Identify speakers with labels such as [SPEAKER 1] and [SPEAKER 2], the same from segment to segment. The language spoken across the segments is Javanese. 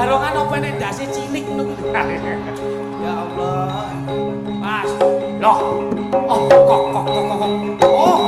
[SPEAKER 1] barongan apa nek dasi cilik ngono kuwi. Ya Allah. Mas. Loh. Oh, kok. Oh.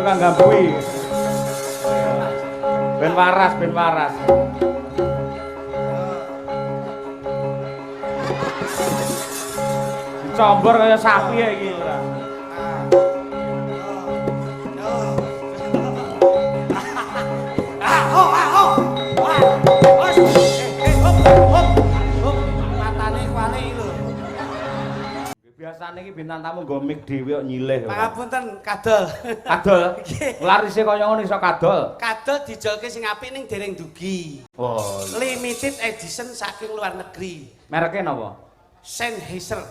[SPEAKER 2] tukang gambui. Ben waras. Dicombor kaya sapi ya iki ora. Biasane iki bintang tamu nggo mik dhewe kok nyilih.
[SPEAKER 1] Pangapunten, kadol.
[SPEAKER 2] Kadol. Larise kaya ngono iso kadol.
[SPEAKER 1] Kadol dijolke sing apik ning dereng dugi.
[SPEAKER 2] Oh.
[SPEAKER 1] Limited edition saking luar negeri.
[SPEAKER 2] Mereke napa?
[SPEAKER 1] Sennheiser.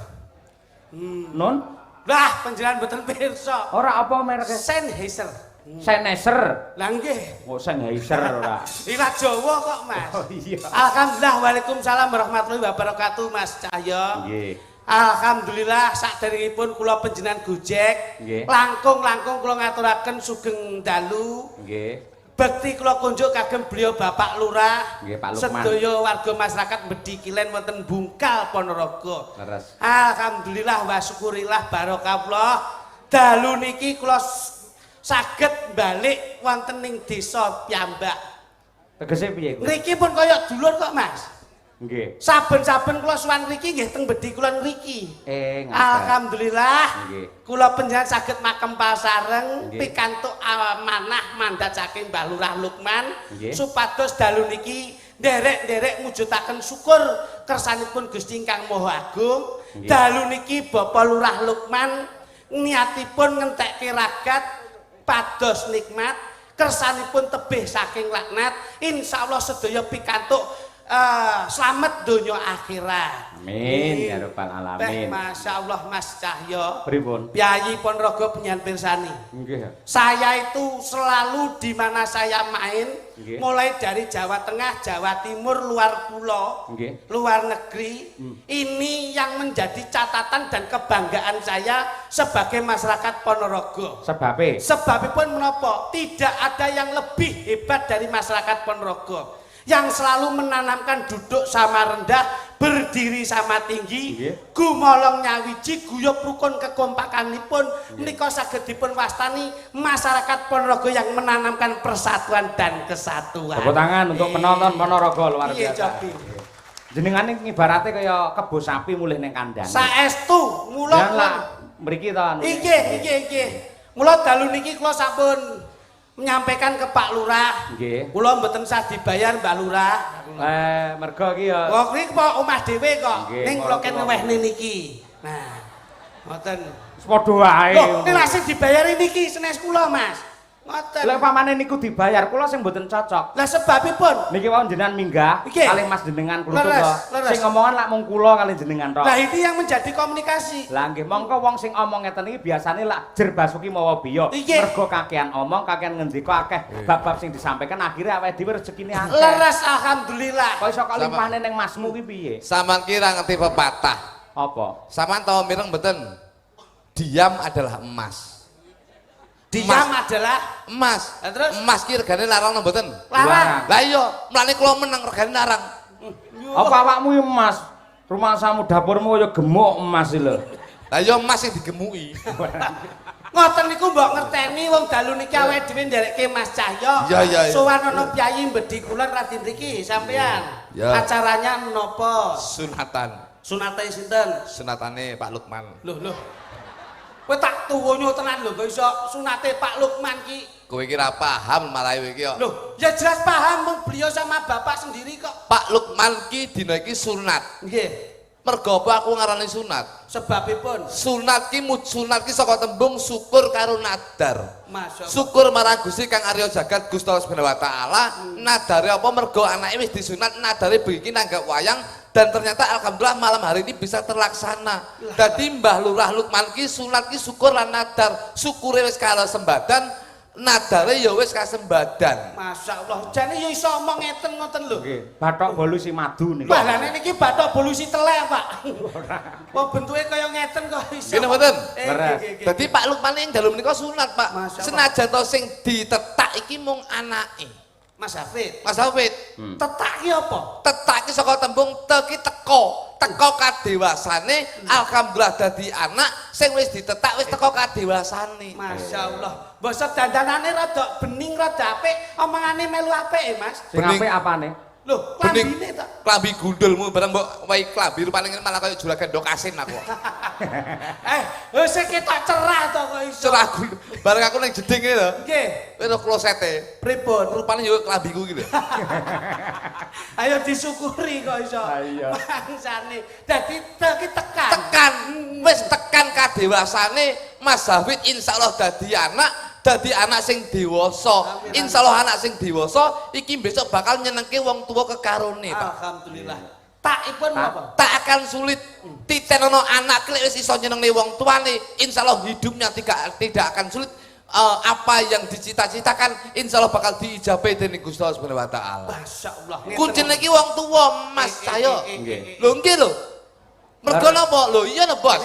[SPEAKER 2] Nun?
[SPEAKER 1] Lah, panjenengan mboten pirsa.
[SPEAKER 2] Ora apa mereke?
[SPEAKER 1] Sennheiser.
[SPEAKER 2] Sennheiser.
[SPEAKER 1] Lah nggih.
[SPEAKER 2] Oh, Sennheiser ora.
[SPEAKER 1] Iwak Jawa kok, Mas.
[SPEAKER 2] Oh iya.
[SPEAKER 1] Alhamdulillah, waalaikumsalam warahmatullahi wabarakatuh, Mas Cahyo.
[SPEAKER 2] Nggih.
[SPEAKER 1] Alhamdulillah saderengipun kula panjenengan Gojek. Langkung kula ngaturaken sugeng dalu.
[SPEAKER 2] Nggih.
[SPEAKER 1] Bekti kula kunjuk kagem beliau Bapak Lurah.
[SPEAKER 2] Nggih, Pak Lukman.
[SPEAKER 1] Sedaya warga masyarakat Bedi Kilen wonten Bungkal Ponorogo.
[SPEAKER 2] Leres.
[SPEAKER 1] Alhamdulillah wa syukurillah barokah. Dalu niki kula saged balik wonten ning desa piyambak.
[SPEAKER 2] Tegese piye kuwi?
[SPEAKER 1] Niki pun kaya dulur kok, Mas.
[SPEAKER 2] Nggih.
[SPEAKER 1] Saben-saben kula suwan mriki nggih teng Bedi kula mriki.
[SPEAKER 2] Ngaten.
[SPEAKER 1] Alhamdulillah.
[SPEAKER 2] Nggih.
[SPEAKER 1] Kula panjenengan saged makem pasareng
[SPEAKER 2] Nggih.
[SPEAKER 1] pikantuk amanah mandat saking Mbah Lurah Lukman
[SPEAKER 2] Nggih.
[SPEAKER 1] supados dalu niki nderek-nderek mujudaken syukur kersanipun Gusti Ingkang Maha Agung.
[SPEAKER 2] Nggih.
[SPEAKER 1] Dalu niki Bapak Lurah Lukman niatipun ngentekke ragat pados nikmat kersanipun tebih saking laknat insyaallah sedaya pikantuk selamat donya akhirat.
[SPEAKER 2] Amin ya rabbal alamin.
[SPEAKER 1] Masya Allah Mas Cahyo.
[SPEAKER 2] Pripun?
[SPEAKER 1] Pyayi Ponorogo penyanyi pirsani.
[SPEAKER 2] Nggih.
[SPEAKER 1] Saya itu selalu di mana saya main,
[SPEAKER 2] Nggih.
[SPEAKER 1] mulai dari Jawa Tengah, Jawa Timur, luar pulau,
[SPEAKER 2] Nggih.
[SPEAKER 1] luar negeri. Ini yang menjadi catatan dan kebanggaan saya sebagai masyarakat Ponorogo.
[SPEAKER 2] Sebabe?
[SPEAKER 1] Sebabipun menapa? Tidak ada yang lebih hebat dari masyarakat Ponorogo. Yang selalu menanamkan duduk sama rendah, berdiri sama tinggi, gumolong nyawiji, guyub rukun kekompakanipun, menika saged dipun wastani masyarakat Ponorogo yang menanamkan persatuan dan kesatuan.
[SPEAKER 2] Tepuk tangan untuk penonton Ponorogo luar
[SPEAKER 1] Iya,
[SPEAKER 2] biasa.
[SPEAKER 1] Jobi.
[SPEAKER 2] Jenengane ngibarate kaya kebo sapi mulih ning kandang.
[SPEAKER 1] Saestu mula
[SPEAKER 2] mriki to.
[SPEAKER 1] Nggih. Mula dalu niki kula sampun menyampaikan ke Pak Lurah.
[SPEAKER 2] Nggih.
[SPEAKER 1] Kula mboten sah dibayar Mbak Lurah.
[SPEAKER 2] Mergo iki ya.
[SPEAKER 1] Kok iki kok omah dhewe kok.
[SPEAKER 2] Nggih,
[SPEAKER 1] Ning kula ken wehne niki. Nah. Ngoten.
[SPEAKER 2] Wis padha wae.
[SPEAKER 1] Loh, nek sing dibayari niki senes kula, Mas. Ngoten.
[SPEAKER 2] Lek pamane niku dibayar, kula sing mboten cocok.
[SPEAKER 1] Lah sebabipun
[SPEAKER 2] Niki wau jenengan minggah
[SPEAKER 1] Nggih.
[SPEAKER 2] kalih Mas jenengan kluthuk
[SPEAKER 1] Leres,
[SPEAKER 2] to.
[SPEAKER 1] leres.
[SPEAKER 2] Sing ngomongan lak mung kula kalih jenengan tok.
[SPEAKER 1] Lah itu yang menjadi komunikasi.
[SPEAKER 2] Lah nggih, mongko wong sing omong ngeten iki biasane lak jer basuki mawa biya.
[SPEAKER 1] Nggih.
[SPEAKER 2] Mergo kakean omong, kakean ngendika akeh bab-bab sing disampaikan akhirnya awake dhewe rezekine akeh.
[SPEAKER 1] Leres alhamdulillah.
[SPEAKER 2] Kok iso kok limpahne ning masmu ki piye?
[SPEAKER 3] Saman kira ngerti pepatah.
[SPEAKER 2] Apa?
[SPEAKER 3] Saman tahu mireng mboten? Diam adalah emas.
[SPEAKER 1] Diam adalah
[SPEAKER 3] emas.
[SPEAKER 1] Lah terus
[SPEAKER 3] Emas ki regane larang mboten?
[SPEAKER 1] larang.
[SPEAKER 3] Lah iya, mlane kula menang regane larang.
[SPEAKER 2] Apa awakmu emas? Rumah samu dapurmu kaya gemuk emas iki lho.
[SPEAKER 3] Lah iya emas sing digemuki.
[SPEAKER 1] Ngoten niku mbok ngerteni wong dalu niki awake dhewe nderekke Mas Cahyo.
[SPEAKER 3] Iya.
[SPEAKER 1] Sowan ana pyayi Bedi Kulon radi mriki sampean.
[SPEAKER 3] Ya.
[SPEAKER 1] Acaranya nopo?
[SPEAKER 3] Sunatan.
[SPEAKER 1] Sunate sinten?
[SPEAKER 3] Sunatane Pak Lukman.
[SPEAKER 1] Loh. Kowe tak tuwonyo tenan lho kok iso sunate Pak Lukman ki.
[SPEAKER 3] Kowe iki ra paham malah kowe iki kok.
[SPEAKER 1] Loh, ya jelas paham mung beliau sama bapak sendiri kok.
[SPEAKER 3] Pak Lukman ki dina iki sunat.
[SPEAKER 1] Nggih.
[SPEAKER 3] Mergo apa aku ngarani sunat?
[SPEAKER 1] Sebabipun
[SPEAKER 3] Sunat ki saka tembung syukur karo nadar.
[SPEAKER 1] Masya Allah.
[SPEAKER 3] Syukur marang Gusti Kang Arya Jagat Gusti Allah Subhanahu wa taala. Nadare apa mergo anake wis disunat, nadare begini nanggap wayang dan ternyata alhamdulillah malam hari ini bisa terlaksana. Dadi Mbah Lurah Lukman ki sunat ki syukur lan nadar. Syukure wis karo sembadan, nadare ya wis kasembadan.
[SPEAKER 1] Masya Allah, jane ya iso omong ngeten ngoten lho.
[SPEAKER 2] Nggih, bathok bolusi madu niku.
[SPEAKER 1] Balane niki bathok bolusi telek, Pak. Kok bentuke kaya ngeten kok iso.
[SPEAKER 3] Ngene mboten? Dadi Pak Lukman ing dalem menika sunat, Pak.
[SPEAKER 1] Masya Allah.
[SPEAKER 3] Senajan to sing ditetak iki mung anake.
[SPEAKER 1] Mas Hafid.
[SPEAKER 3] Mas Hafid,
[SPEAKER 1] Tetak ki apa?
[SPEAKER 3] tetak ki saka tembung teki teko kadewasane, alhamdulillah dadi anak sing wis ditetak wis teko kadewasane.
[SPEAKER 1] Masya Allah. Mbok dandanane rada bening rada apik, omongane melu apik Mas.
[SPEAKER 2] Sing apik apane?
[SPEAKER 1] Lho,
[SPEAKER 3] Bening
[SPEAKER 1] klambine to.
[SPEAKER 3] klambi gundulmu bareng mbok wae klambi rupane malah kaya juragan ndok asin aku.
[SPEAKER 1] Sing ketok cerah to kok iso.
[SPEAKER 3] Cerah gundul. Bareng aku ning jeding iki lho.
[SPEAKER 1] Nggih.
[SPEAKER 3] Kowe lho klosete.
[SPEAKER 1] Pripun?
[SPEAKER 3] Rupane yo klambiku iki lho.
[SPEAKER 1] Ayo disyukuri kok iso.
[SPEAKER 2] Iya.
[SPEAKER 1] Mangsane. Dadi iki tekan.
[SPEAKER 3] Tekan wis tekan kadewasane Mas Hafid insyaallah dadi anak sing dewasa. Insyaallah anak sing dewasa iki besok bakal nyenengke wong tuwa kekarone, Pak.
[SPEAKER 1] Alhamdulillah. Takipun apa?
[SPEAKER 3] Tak akan sulit titenono anak lek wis iso nyenengne wong tuane, insyaallah hidupnya tidak akan sulit. Apa yang dicita-citakan insyaallah bakal diijabahi dening Gusti Allah Subhanahu wa taala.
[SPEAKER 1] Masyaallah.
[SPEAKER 3] Kuncine iki wong tuwa, Mas saya.
[SPEAKER 2] Nggih.
[SPEAKER 3] Lho nggih lho. Mergo napa? Lho iya lho, Bos.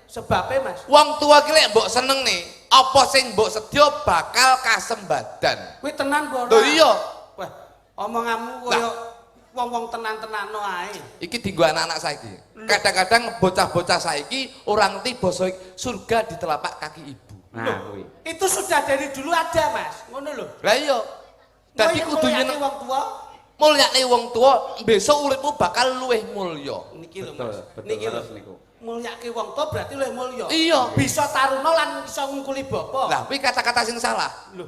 [SPEAKER 1] Sebabe Mas.
[SPEAKER 3] Wong tua ki lek mbok senengne, apa sing mbok sedya bakal kasembadan.
[SPEAKER 1] Kuwi tenan apa ora?
[SPEAKER 3] Lho iya.
[SPEAKER 1] Wah, omonganmu koyo wong-wong tenan-tenano ae.
[SPEAKER 3] Iki dienggo anak-anak saiki. Kadang-kadang bocah-bocah saiki ora ngerti basa surga di telapak kaki ibu.
[SPEAKER 2] Nah, kuwi.
[SPEAKER 1] Itu sudah dari dulu ada Mas. Ngono lho.
[SPEAKER 3] Lah iya. Dadi kudu
[SPEAKER 1] nyeneng
[SPEAKER 3] nyeneng
[SPEAKER 1] wong tua.
[SPEAKER 3] mulyane wong tua, besok uripmu bakal luwih mulya.
[SPEAKER 1] Niki lho
[SPEAKER 2] Betul,
[SPEAKER 1] Mas.
[SPEAKER 2] betul
[SPEAKER 1] Niki lho.
[SPEAKER 2] terus niku.
[SPEAKER 1] Mulyake wong tua berarti luwih mulya.
[SPEAKER 3] Iya.
[SPEAKER 1] Bisa taruna lan iso ngungkuli bapa.
[SPEAKER 3] Lah kuwi kata-kata sing salah.
[SPEAKER 1] Lho.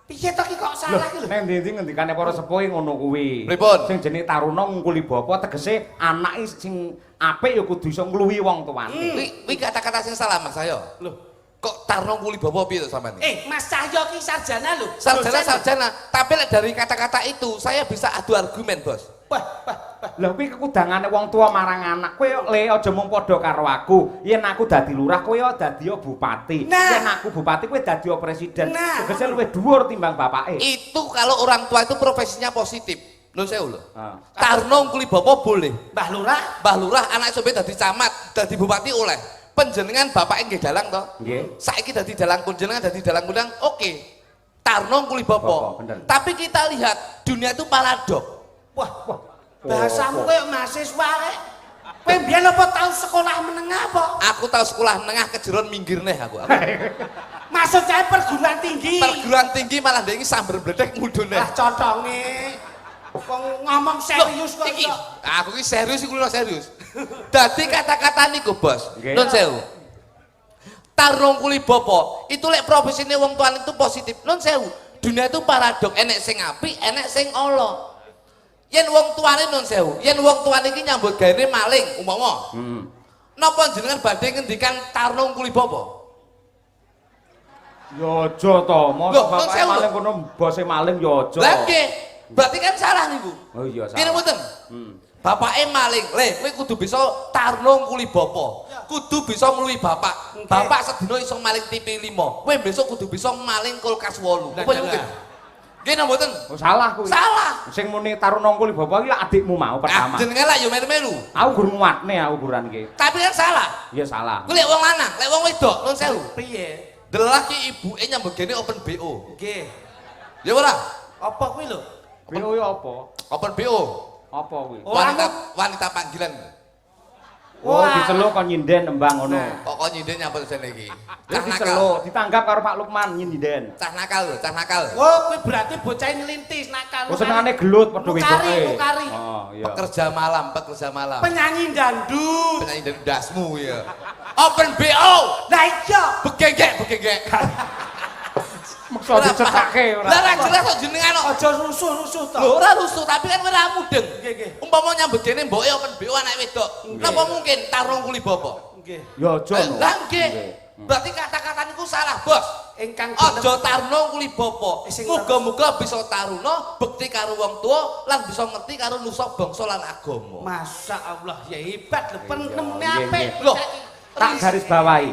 [SPEAKER 1] Piye to ki kok salah ki lho?
[SPEAKER 2] Nek ndi ngendikane para sepuh ngono kuwi.
[SPEAKER 3] Pripun?
[SPEAKER 2] Sing jenenge taruna ngungkuli bapa tegese anake sing apik ya kudu iso ngluwi wong tuane.
[SPEAKER 3] Kuwi kata-kata sing salah Mas saya.
[SPEAKER 1] Lho.
[SPEAKER 3] Kok tarno kuli bapak piye to sampean?
[SPEAKER 1] Mas Cahyo ki sarjana lho.
[SPEAKER 3] Sarjana, tapi lek dari kata-kata itu saya bisa adu argumen, Bos.
[SPEAKER 1] Wah.
[SPEAKER 2] Lah kuwi kekudangane wong tua marang anak. Kowe le aja mung padha karo aku. Yen aku dadi lurah, kowe dadi bupati.
[SPEAKER 1] Nah.
[SPEAKER 2] Yen aku bupati, kowe dadi presiden.
[SPEAKER 1] Nah.
[SPEAKER 2] Tegese luwih dhuwur timbang bapake.
[SPEAKER 3] Itu kalau orang tua itu profesinya positif. Nun sewu lho.
[SPEAKER 2] Heeh.
[SPEAKER 3] Tarno kuli bapak boleh.
[SPEAKER 1] Mbah Lurah.
[SPEAKER 3] Mbah Lurah anak sampe dadi camat, dadi bupati oleh. Penjenengan bapake nggih dalang to?
[SPEAKER 2] Nggih.
[SPEAKER 3] Saiki dadi dalang kunjenengan dadi dalang kundang, oke. Tarno kuli bapak.
[SPEAKER 2] Bapak, bener.
[SPEAKER 3] Tapi kita lihat dunia itu paradok.
[SPEAKER 1] Wah. Bahasamu koyo mahasiswa rek. Kowe mbiyen apa tau sekolah menengah apa?
[SPEAKER 3] Aku tahu sekolah menengah kejeron minggir neh aku.
[SPEAKER 1] Maksudnya perguruan tinggi.
[SPEAKER 3] Perguruan tinggi malah ndek iki sambar bledek mudhun neh.
[SPEAKER 1] Ah cotonge. Wong ngomong serius kok
[SPEAKER 3] Iki,
[SPEAKER 1] iso.
[SPEAKER 3] aku ki serius iku lho serius. Dadi kata-kata niku, Bos.
[SPEAKER 2] Nggih.
[SPEAKER 3] Nun sewu. Tarung kuli bapa, itu lek profesine wong tuane itu positif. Nun sewu. Dunia itu paradok, enek sing apik, enek sing ala. Yen wong tuane nun sewu, yen wong tuane iki nyambut gawe maling umpama. Napa jenengan badhe ngendikan tarung kuli bapa?
[SPEAKER 2] Ya aja to, mosok
[SPEAKER 3] Loh, nun
[SPEAKER 2] bapake
[SPEAKER 3] sewu.
[SPEAKER 2] maling kono bose maling ya aja.
[SPEAKER 3] Lah nggih, berarti kan salah niku.
[SPEAKER 2] Oh iya
[SPEAKER 3] Ngene
[SPEAKER 2] salah.
[SPEAKER 3] mboten? Bapake maling, le kowe kudu bisa tarung kuli bapa. Kudu bisa ngluwi bapak.
[SPEAKER 1] Oke.
[SPEAKER 3] Bapak sedina iso maling TV 5. Kowe besok kudu bisa maling kulkas 8.
[SPEAKER 1] Lah,
[SPEAKER 3] Apa
[SPEAKER 1] lah.
[SPEAKER 3] mungkin? Nggih mboten?
[SPEAKER 2] Oh salah kuwi.
[SPEAKER 3] Salah.
[SPEAKER 2] Sing muni taruna ngkuli bapa iki adikmu mau pertama.
[SPEAKER 3] Jenenge lak yo melu-melu.
[SPEAKER 2] Aku gur nguatne aku ukuran iki.
[SPEAKER 3] Tapi kan salah.
[SPEAKER 2] Iya salah.
[SPEAKER 3] Kuwi lek wong lanang, lek wong wedok, nun sewu.
[SPEAKER 1] Piye?
[SPEAKER 3] Delah ki ibuke nyambut gene open BO.
[SPEAKER 1] Nggih.
[SPEAKER 3] Ya ora?
[SPEAKER 1] Apa kuwi lho?
[SPEAKER 2] BO ya apa?
[SPEAKER 3] Open BO.
[SPEAKER 2] Apa kuwi?
[SPEAKER 1] Oh,
[SPEAKER 3] Wanita panggilan.
[SPEAKER 2] Oh, diceluk kon nyinden nembang ngono.
[SPEAKER 3] Kok nyinden nyapa jane iki.
[SPEAKER 2] Cah nakal ditanggap karo Pak Lukman nyinden.
[SPEAKER 3] Cah nakal lho, cah nakal.
[SPEAKER 1] Oh, kuwi berarti bocah ngelintis nakal.
[SPEAKER 2] Oh senengane gelut padha wedoke.
[SPEAKER 1] Nukari.
[SPEAKER 2] Oh iya.
[SPEAKER 3] Pekerja malam.
[SPEAKER 1] Penyanyi dangdut.
[SPEAKER 3] Penyanyi dasmu ya. Open BO.
[SPEAKER 1] Lah iya.
[SPEAKER 3] Begegek.
[SPEAKER 2] Maksa dicekake ora.
[SPEAKER 3] Lah ra jelas kok jenengan kok.
[SPEAKER 1] Aja rusuh-rusuh to.
[SPEAKER 3] Lho ora rusuh tapi kan ora mudeng.
[SPEAKER 1] Nggih, nggih.
[SPEAKER 3] Umpama nyambut dene mboke open BO anak wedok. Napa mungkin tarung kuli bapa?
[SPEAKER 1] Nggih.
[SPEAKER 2] Ya aja no.
[SPEAKER 3] Lah nggih. Berarti kata-kata niku salah, Bos.
[SPEAKER 1] Ingkang
[SPEAKER 3] Aja taruna kuli bapa.
[SPEAKER 1] Sing
[SPEAKER 3] Muga-muga bisa taruna bekti karo wong tuwa lan bisa ngerti karo nusa bangsa lan agama.
[SPEAKER 1] Masya Allah, ya hebat lho, penemune
[SPEAKER 2] Nggih,
[SPEAKER 1] apik.
[SPEAKER 2] nggih.
[SPEAKER 3] Loh,
[SPEAKER 2] Tak garis bawahi.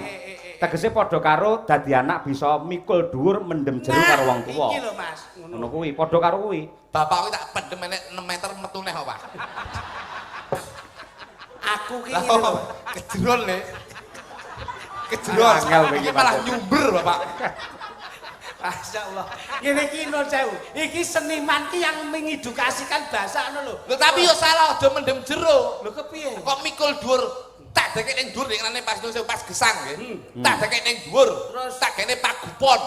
[SPEAKER 2] Tegese padha karo dadi anak bisa mikul dhuwur mendem jero karo wong tuwa.
[SPEAKER 1] Iki lho Mas,
[SPEAKER 2] Ngono kuwi, padha karo kuwi.
[SPEAKER 3] Bapak kuwi tak pendem enek 6 meter metune kok, Pak.
[SPEAKER 1] Aku ki
[SPEAKER 3] Lah
[SPEAKER 1] ngene lho.
[SPEAKER 3] kejeron le. Kejeron.
[SPEAKER 2] Angel iki,
[SPEAKER 3] Malah
[SPEAKER 2] Pak.
[SPEAKER 3] nyumber, Bapak.
[SPEAKER 1] Masya Allah. Ngene iki nun sewu. Iki seniman ki yang mengedukasikan bahasa ngono lho.
[SPEAKER 3] Lho tapi yo salah aja mendem jero.
[SPEAKER 1] Lho kepiye?
[SPEAKER 3] Kok mikul dhuwur tak dekek ning dhuwur ngene pas nusa pas gesang nggih. Tak dekek ning dhuwur, terus tak kene pagupon.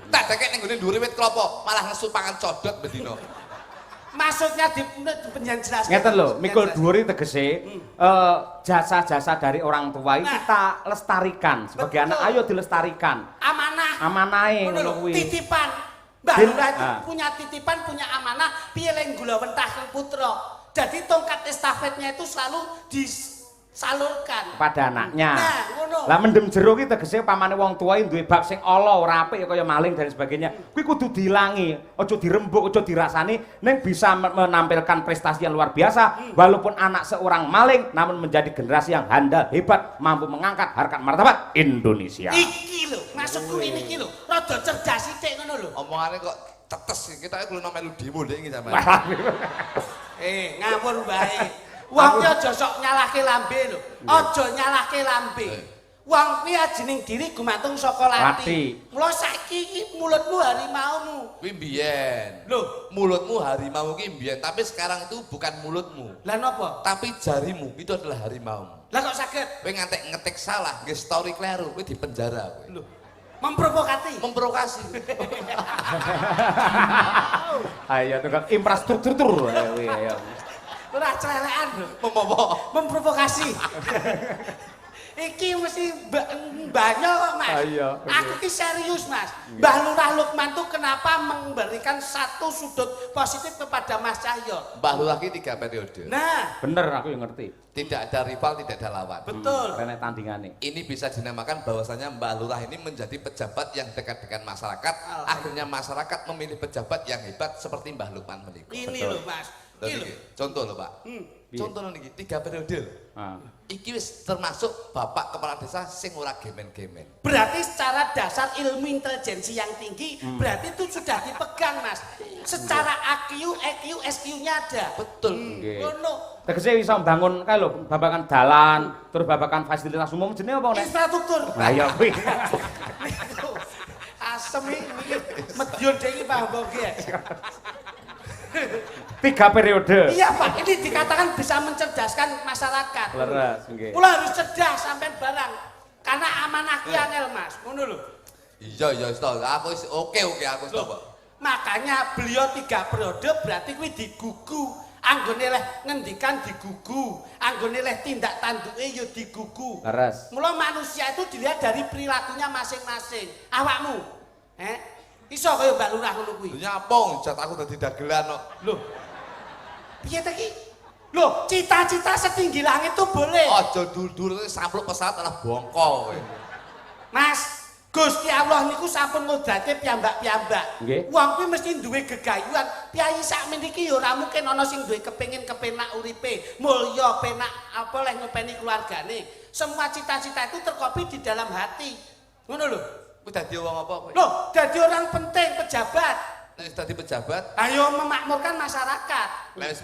[SPEAKER 3] Tak dekek ning gone dhuwure wit klapa, malah nesu pangan codot bedino.
[SPEAKER 1] Maksudnya di penjen jelaskan.
[SPEAKER 2] Ngeten lho, mikul dhuwur iki tegese jasa-jasa dari orang tua ini kita lestarikan sebagai
[SPEAKER 1] Betul.
[SPEAKER 2] anak, ayo dilestarikan.
[SPEAKER 1] Amanah.
[SPEAKER 2] Amanahe
[SPEAKER 1] Ngono lho,
[SPEAKER 2] ngono kuwi.
[SPEAKER 1] titipan. Mbah
[SPEAKER 2] Bin-
[SPEAKER 1] Lurah itu
[SPEAKER 2] Ah.
[SPEAKER 1] punya titipan, punya amanah, piye leng gula wentah kang putra. Jadi tongkat estafetnya itu selalu disalurkan
[SPEAKER 2] Pada anaknya.
[SPEAKER 1] Nah, ngono.
[SPEAKER 2] Lah mendem jero ki tegese pamane wong tua duwe bab sing ala ora apik kaya maling dan sebagainya. Kuwi kudu diilangi, aja dirembuk, aja dirasani ning bisa menampilkan prestasi yang luar biasa walaupun anak seorang maling namun menjadi generasi yang handal, hebat, mampu mengangkat harkat martabat Indonesia.
[SPEAKER 1] Iki lho, maksudku ini iki lho, rada cerdas sithik ngono lho.
[SPEAKER 3] Omongane kok tetes kita kulo melu demo ndek iki sampean.
[SPEAKER 1] Ngawur bae. Wong ki aja sok nyalahke lambe lho. Aja nyalahke lambe. Wong kuwi ajening diri gumantung saka lati.
[SPEAKER 2] Lati.
[SPEAKER 1] Mula saiki iki mulutmu harimaumu.
[SPEAKER 3] Kuwi mbiyen.
[SPEAKER 1] Loh,
[SPEAKER 3] Mulutmu harimau ki mbiyen, tapi sekarang itu bukan mulutmu,
[SPEAKER 1] lah napa?
[SPEAKER 3] tapi jarimu itu adalah harimaumu.
[SPEAKER 1] Lah kok saged?
[SPEAKER 3] Kowe ngantek ngetik salah, nggih story kleru, kowe dipenjara kowe.
[SPEAKER 1] Lho, memprovokasi.
[SPEAKER 3] Memprovokasi.
[SPEAKER 2] Ayo tukang infrastruktur ayo.
[SPEAKER 1] Ora celelekan lho. Memprovokasi. Iki mesti banyak kok Mas.
[SPEAKER 2] Iya,
[SPEAKER 1] Aku ki serius Mas. Mbah Lurah Lukman tuh kenapa memberikan satu sudut positif kepada Mas Cahyo?
[SPEAKER 3] Mbah Lurah ki 3 periode.
[SPEAKER 1] Nah,
[SPEAKER 2] Bener aku yang ngerti.
[SPEAKER 3] Tidak ada rival, tidak ada lawan.
[SPEAKER 1] betul.
[SPEAKER 2] Renek tandingane.
[SPEAKER 3] Ini bisa dinamakan bahwasanya Mbah Lurah ini menjadi pejabat yang dekat dengan masyarakat. Akhirnya masyarakat memilih pejabat yang hebat seperti Mbah Lukman menika.
[SPEAKER 1] Ini
[SPEAKER 2] Betul.
[SPEAKER 1] loh Mas.
[SPEAKER 3] Lho
[SPEAKER 1] Iki
[SPEAKER 3] niki,
[SPEAKER 1] lho.
[SPEAKER 3] contoh lho Pak.
[SPEAKER 2] Piye?
[SPEAKER 3] Contoh lho niki 3 periode.
[SPEAKER 2] Ah.
[SPEAKER 3] Iki wis termasuk bapak kepala desa sing ora gemen-gemen.
[SPEAKER 1] Berarti secara dasar ilmu intelijensi yang tinggi, berarti itu sudah dipegang Mas. Secara IQ, EQ, SQ-nya ada.
[SPEAKER 3] Betul.
[SPEAKER 2] Nggih.
[SPEAKER 1] Ngono.
[SPEAKER 2] Tegese iso mbangun kae lho, babakan dalan, terus babakan fasilitas umum jenenge apa nek?
[SPEAKER 1] Infrastruktur.
[SPEAKER 2] Lah ya kuwi.
[SPEAKER 1] Niku. Asem iki Madiun dhewe iki Pak Boge.
[SPEAKER 2] 3 periode.
[SPEAKER 1] Iya Pak, ini dikatakan bisa mencerdaskan masyarakat.
[SPEAKER 2] Leres nggih.
[SPEAKER 1] Kula harus cerdas sampean barang. Karena amanah ki angel Mas, ngono lho.
[SPEAKER 3] Iya iya stop. Aku wis oke aku stop. Pak.
[SPEAKER 1] Makanya beliau 3 periode berarti kuwi digugu. Anggone leh ngendikan digugu, anggone leh tindak tanduke ya digugu.
[SPEAKER 2] Leres.
[SPEAKER 1] Mula manusia itu dilihat dari perilakunya masing-masing. Awakmu, iso kaya Mbak Lurah ngono kuwi.
[SPEAKER 3] Nyapong jat aku dadi dagelan kok.
[SPEAKER 1] Loh. Piye ta ki? Loh, cita-cita setinggi langit tuh boleh.
[SPEAKER 3] Aja dur-dur sampluk pesawat malah bongko kowe.
[SPEAKER 1] Mas, Gusti Allah niku sampun ngodrake piyambak-piyambak.
[SPEAKER 2] Nggih.
[SPEAKER 1] Wong kuwi mesti duwe gegayuhan. Piyayi sakmeniki ya ora mungkin ana sing duwe kepengin kepenak uripe, mulya penak apa leh ngopeni keluargane. Semua cita-cita itu terkopi di dalam hati. Ngono lho.
[SPEAKER 3] Kowe dadi wong apa kowe?
[SPEAKER 1] Loh, dadi orang penting, pejabat.
[SPEAKER 3] Nek wis dadi pejabat,
[SPEAKER 1] Ayo memakmurkan masyarakat.
[SPEAKER 3] nek wis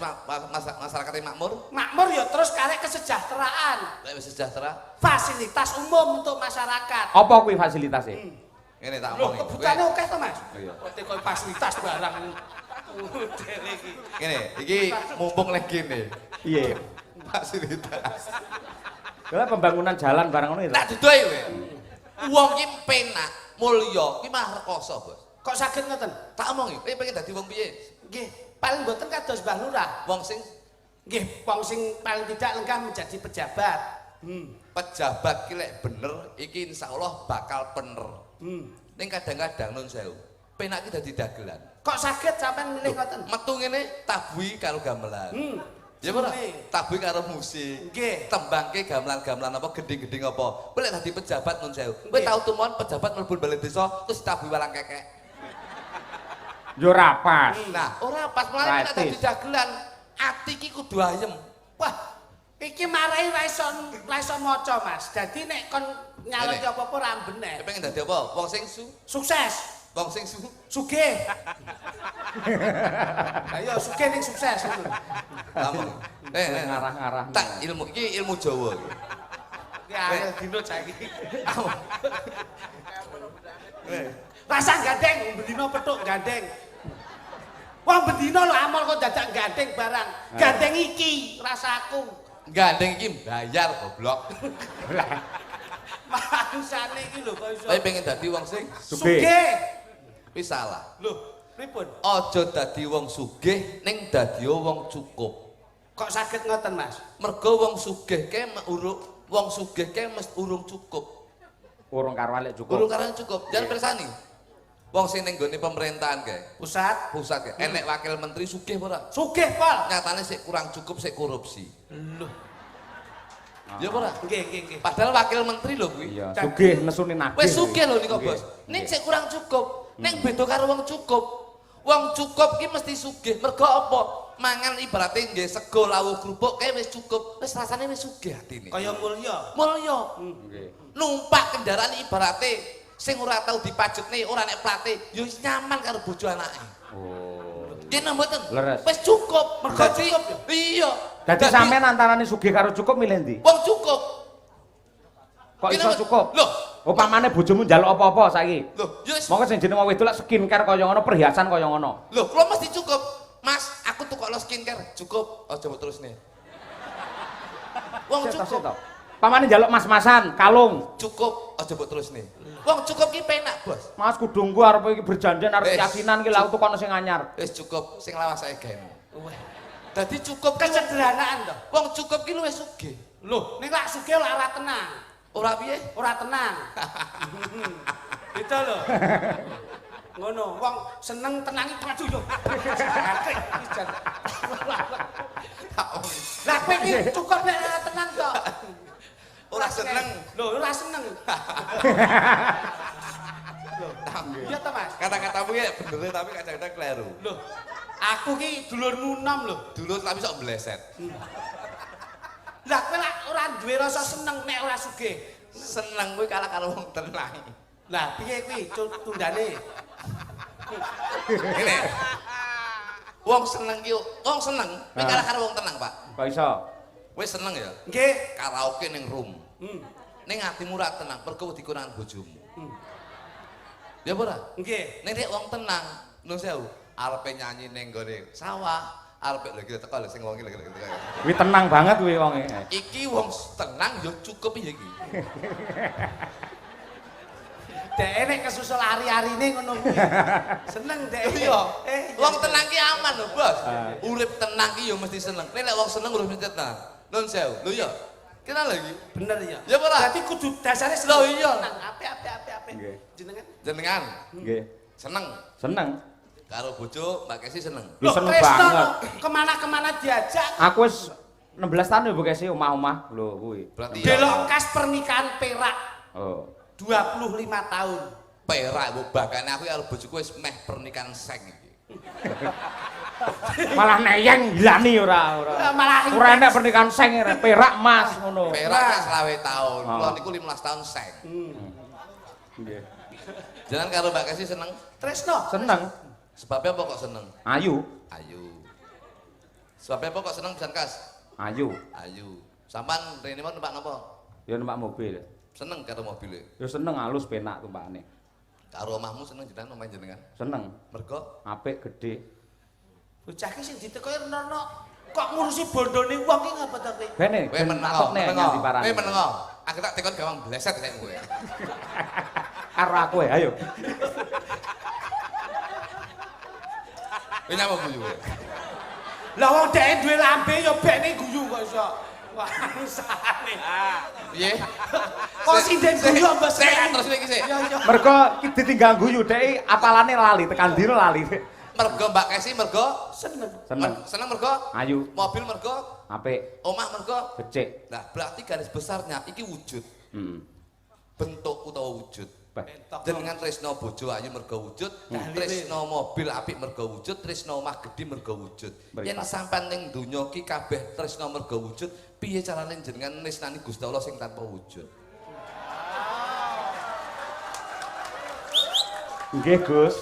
[SPEAKER 3] masyarakat makmur,
[SPEAKER 1] Makmur ya terus karek kesejahteraan.
[SPEAKER 3] nek wis sejahtera,
[SPEAKER 1] Fasilitas umum untuk masyarakat.
[SPEAKER 2] Apa kuwi fasilitasnya?
[SPEAKER 3] ngene tak
[SPEAKER 1] Loh,
[SPEAKER 3] omong.
[SPEAKER 1] kebutuhannya oke to, Mas?
[SPEAKER 2] Iya.
[SPEAKER 1] Kote koyo fasilitas barang. Dene iki.
[SPEAKER 3] Ngene, iki mumpung lagi kene.
[SPEAKER 2] Iya.
[SPEAKER 3] Fasilitas.
[SPEAKER 2] Lah pembangunan jalan barang ngono itu.
[SPEAKER 3] Tak dudoe kowe. Wong ki penak, mulya, ki mah rekoso, Bos.
[SPEAKER 1] Kok saged ngoten?
[SPEAKER 3] Tak omongi, kowe pengen dadi wong piye?
[SPEAKER 1] Nggih, paling mboten kados Mbah Lurah.
[SPEAKER 3] Wong sing
[SPEAKER 1] Nggih, wong sing paling tidak lengkap menjadi pejabat.
[SPEAKER 3] pejabat ki lek bener iki insyaallah bakal bener. Ning kadang-kadang nun sewu, penak ki dadi dagelan.
[SPEAKER 1] Kok saged sampean milih ngoten?
[SPEAKER 3] Metu ngene tabuhi karo gamelan. Ya ora? Tabuhi karo musik.
[SPEAKER 1] Nggih.
[SPEAKER 3] Tembangke gamelan-gamelan apa gending-gending apa. Kowe lek dadi pejabat nun sewu. Kowe tau tumon pejabat mlebu balai desa terus tabuhi walang kekek.
[SPEAKER 2] Yo ora pas.
[SPEAKER 3] Nah, ora pas malah nek dadi dagelan, ati ki kudu ayem.
[SPEAKER 1] Wah, iki marai ra iso maca, Mas. Dadi nek kon nyalon apa-apa ora bener.
[SPEAKER 3] Kowe pengen dadi apa? Wong sing
[SPEAKER 1] Sukses.
[SPEAKER 3] wong sing
[SPEAKER 1] Sugih. Ayo sugih ning sukses.
[SPEAKER 3] Ngomong.
[SPEAKER 2] Ngarah-ngarah.
[SPEAKER 3] Tak ilmu iki ilmu Jawa.
[SPEAKER 1] Ya angel dino saiki. Rasa gandeng, bendino petuk gandeng. Wong bendino lho amal kok dadak gandeng barang. Gandeng iki rasaku.
[SPEAKER 3] Gandeng iki bayar goblok.
[SPEAKER 1] Mangsane iki lho kok iso.
[SPEAKER 3] Kowe pengen dadi wong sing
[SPEAKER 1] Sugih.
[SPEAKER 3] wis salah.
[SPEAKER 1] Lho, pripun?
[SPEAKER 3] Aja dadi wong sugih ning dadi wong cukup.
[SPEAKER 1] Kok saged ngoten, Mas?
[SPEAKER 3] Mergo wong sugih ke wong sugih ke mesti urung cukup.
[SPEAKER 2] Urung karo alek cukup.
[SPEAKER 3] Urung karena cukup. Jangan persani. Wong sing ning gone pemerintahan kae, pusat kae, enek wakil menteri sugih ora?
[SPEAKER 1] Sugih, Pol.
[SPEAKER 3] Nyatane sik kurang cukup, sik korupsi.
[SPEAKER 1] Lho.
[SPEAKER 3] Ya ora?
[SPEAKER 1] Nggih.
[SPEAKER 3] Padahal wakil menteri lho kuwi.
[SPEAKER 2] Iya, sugih nesune nagih.
[SPEAKER 3] Wis sugih lho niku, Bos. Ning sik kurang cukup. Ning beda karo wong cukup. Wong cukup ki mesti sugih. Mergo apa? Mangan ibarate nggih sego lawuh krupuk kae wis cukup. Wis rasane wis sugih atine.
[SPEAKER 1] Kaya mulya.
[SPEAKER 3] Mulya.
[SPEAKER 2] Nggih.
[SPEAKER 3] Numpak kendaraan ibarate sing ora tau dipajekne, ora nek plate, ya wis nyaman karo bojo anake.
[SPEAKER 2] Oh.
[SPEAKER 3] Kene mboten.
[SPEAKER 2] Leres.
[SPEAKER 3] Wis cukup.
[SPEAKER 1] Mergo
[SPEAKER 3] Dadi-
[SPEAKER 1] cukup ya?
[SPEAKER 3] Iya.
[SPEAKER 2] Dadi sampean antarane sugih karo cukup milih ndi?
[SPEAKER 3] wong cukup.
[SPEAKER 2] Kok
[SPEAKER 3] Kene
[SPEAKER 2] iso
[SPEAKER 3] mboten.
[SPEAKER 2] cukup?
[SPEAKER 3] Loh,
[SPEAKER 2] Upamane bojomu njaluk apa-apa saiki.
[SPEAKER 3] loh, ya wis.
[SPEAKER 2] Monggo sing jeneng wong wedok lak skincare kaya ngono, perhiasan kaya ngono.
[SPEAKER 3] Loh, kula mesti cukup. Mas, aku tukokno skincare. Cukup. Aja mbok terusne. Wong
[SPEAKER 2] Seto.
[SPEAKER 3] cukup.
[SPEAKER 2] Pamane njaluk mas-masan, kalung.
[SPEAKER 3] Cukup. Aja mbok terusne. Wong cukup ki penak, Bos.
[SPEAKER 2] Mas kudu nggo arep iki berjanjian arep
[SPEAKER 3] Wes.
[SPEAKER 2] keyakinan ki lak tukono sing anyar.
[SPEAKER 3] Wis cukup. Sing lawas sae gawe.
[SPEAKER 1] Wah,
[SPEAKER 3] Dadi cukup ki
[SPEAKER 1] kesederhanaan to.
[SPEAKER 3] wong cukup ki luwih sugih.
[SPEAKER 1] Lho, ning lak sugih lak ora tenang.
[SPEAKER 3] Ora piye?
[SPEAKER 1] Ora tenang. Itu lho. Ngono, wong seneng tenangi aduh yo. Lah kowe iki cukup nek ora tenang to.
[SPEAKER 3] Ora seneng.
[SPEAKER 1] Lho, ora seneng. Lho, iya to, Mas?
[SPEAKER 3] Kata-katamu ya bener tapi kadang-kadang kleru.
[SPEAKER 1] Lho, aku ki dulurmu nom lho.
[SPEAKER 3] Dulu tapi sok bleset.
[SPEAKER 1] Lah kowe lak ora duwe rasa seneng nek ora sugih.
[SPEAKER 3] Seneng kuwi kalah karo wong tenang.
[SPEAKER 1] Lah piye kuwi tundane?
[SPEAKER 3] Ngene. Wong seneng ki wong seneng kuwi kalah karo wong tenang, Pak.
[SPEAKER 2] Kok iso?
[SPEAKER 3] Wis seneng ya.
[SPEAKER 1] Nggih.
[SPEAKER 3] Karaoke ning room. Ning atimu ora tenang, mergo wedi kurang bojomu. Ya ora?
[SPEAKER 1] Nggih.
[SPEAKER 3] Nek nek wong tenang, nun sewu, arepe nyanyi ning gone sawah, arepe lho iki teko lho sing wong iki lho.
[SPEAKER 2] Kuwi tenang banget kuwi wonge.
[SPEAKER 3] Iki wong tenang ya cukup ya iki.
[SPEAKER 1] Dek nek kesusul ari-arine ngono kuwi. Seneng dek.
[SPEAKER 3] Iya. Wong tenang ki aman lho, Bos. Urip tenang ki ya mesti seneng. Nek wong seneng urip mesti tenang. Nun sewu. Lho iya. Kenal lagi.
[SPEAKER 1] Bener ya.
[SPEAKER 3] Ya ora?
[SPEAKER 1] Dadi kudu dasare
[SPEAKER 3] Lho, iya.
[SPEAKER 1] Seneng, apik.
[SPEAKER 2] Nggih.
[SPEAKER 1] Jenengan?
[SPEAKER 3] Jenengan
[SPEAKER 2] Nggih.
[SPEAKER 3] seneng
[SPEAKER 2] Seneng.
[SPEAKER 3] karo bojo Mbak Kesi seneng.
[SPEAKER 2] Lu seneng
[SPEAKER 1] Tresno
[SPEAKER 2] banget.
[SPEAKER 1] lho, kemana-kemana diajak.
[SPEAKER 2] Aku wis 16 tahun ya bekasi omah-omah lho kuwi.
[SPEAKER 3] Berarti
[SPEAKER 1] Delok kas pernikahan Perak
[SPEAKER 2] Oh.
[SPEAKER 1] 25 tahun.
[SPEAKER 3] perak mbok bakane aku karo bojoku wis meh pernikahan seng iki.
[SPEAKER 2] Malah neyeng gilani ora.
[SPEAKER 1] Malah
[SPEAKER 2] Ora enak pernikahan seng perak mas ngono.
[SPEAKER 3] Perak kan 20 tahun. Kula niku 15 tahun seng.
[SPEAKER 2] Nggih.
[SPEAKER 3] Jangan karo Mbak Kesi seneng.
[SPEAKER 1] Tresno.
[SPEAKER 2] Seneng.
[SPEAKER 3] Sebabnya apa kok seneng?
[SPEAKER 2] Ayu.
[SPEAKER 3] Ayu. Sebabnya apa kok seneng pisan Kas?
[SPEAKER 2] Ayu.
[SPEAKER 3] Ayu. Sampan rene mau numpak napa?
[SPEAKER 2] Ya numpak mobil.
[SPEAKER 3] Seneng karo mobile.
[SPEAKER 2] Ya seneng halus penak tumpakane.
[SPEAKER 3] Karo omahmu seneng jenengan omahe jenengan.
[SPEAKER 2] Seneng.
[SPEAKER 3] Mergo
[SPEAKER 2] Apik gede.
[SPEAKER 1] Bocah ki sing ditekoki renono kok ngurusi bondone wong ki ngapa to kowe?
[SPEAKER 2] Bene,
[SPEAKER 3] Kowe menengo,
[SPEAKER 2] takokne nganti parane.
[SPEAKER 3] Kowe menengo. Aku tak tekon gawang bleset nek kowe.
[SPEAKER 2] Karo aku ya, ayo.
[SPEAKER 3] Kowe nyapa guyu.
[SPEAKER 1] Lah wong dhek duwe lambe ya bekne guyu kok iso. Wah, sane.
[SPEAKER 3] Piye?
[SPEAKER 1] Kok sinden guyu mbok
[SPEAKER 3] sik terus iki sik.
[SPEAKER 1] Ya ya.
[SPEAKER 2] Mergo ki ditinggal guyu dhek apalane lali, tekan dino lali.
[SPEAKER 3] Mergo Mbak Kesi mergo
[SPEAKER 1] Seneng.
[SPEAKER 2] Seneng.
[SPEAKER 3] mergo
[SPEAKER 2] Ayu,
[SPEAKER 3] mobil mergo
[SPEAKER 2] apik,
[SPEAKER 3] omah mergo.
[SPEAKER 2] becik.
[SPEAKER 3] Nah, berarti garis besarnya iki wujud. Bentuk utawa wujud.
[SPEAKER 1] Bentok.
[SPEAKER 3] Jenengan tresno bojo ayu mergo wujud, tresno mobil apik mergo wujud, tresno omah gedhe mergo wujud. Yen sampean ning donya iki kabeh tresno mergo wujud, piye carane jenengan nisnani Gusti Allah sing tanpa wujud?
[SPEAKER 2] Nggih, Gus.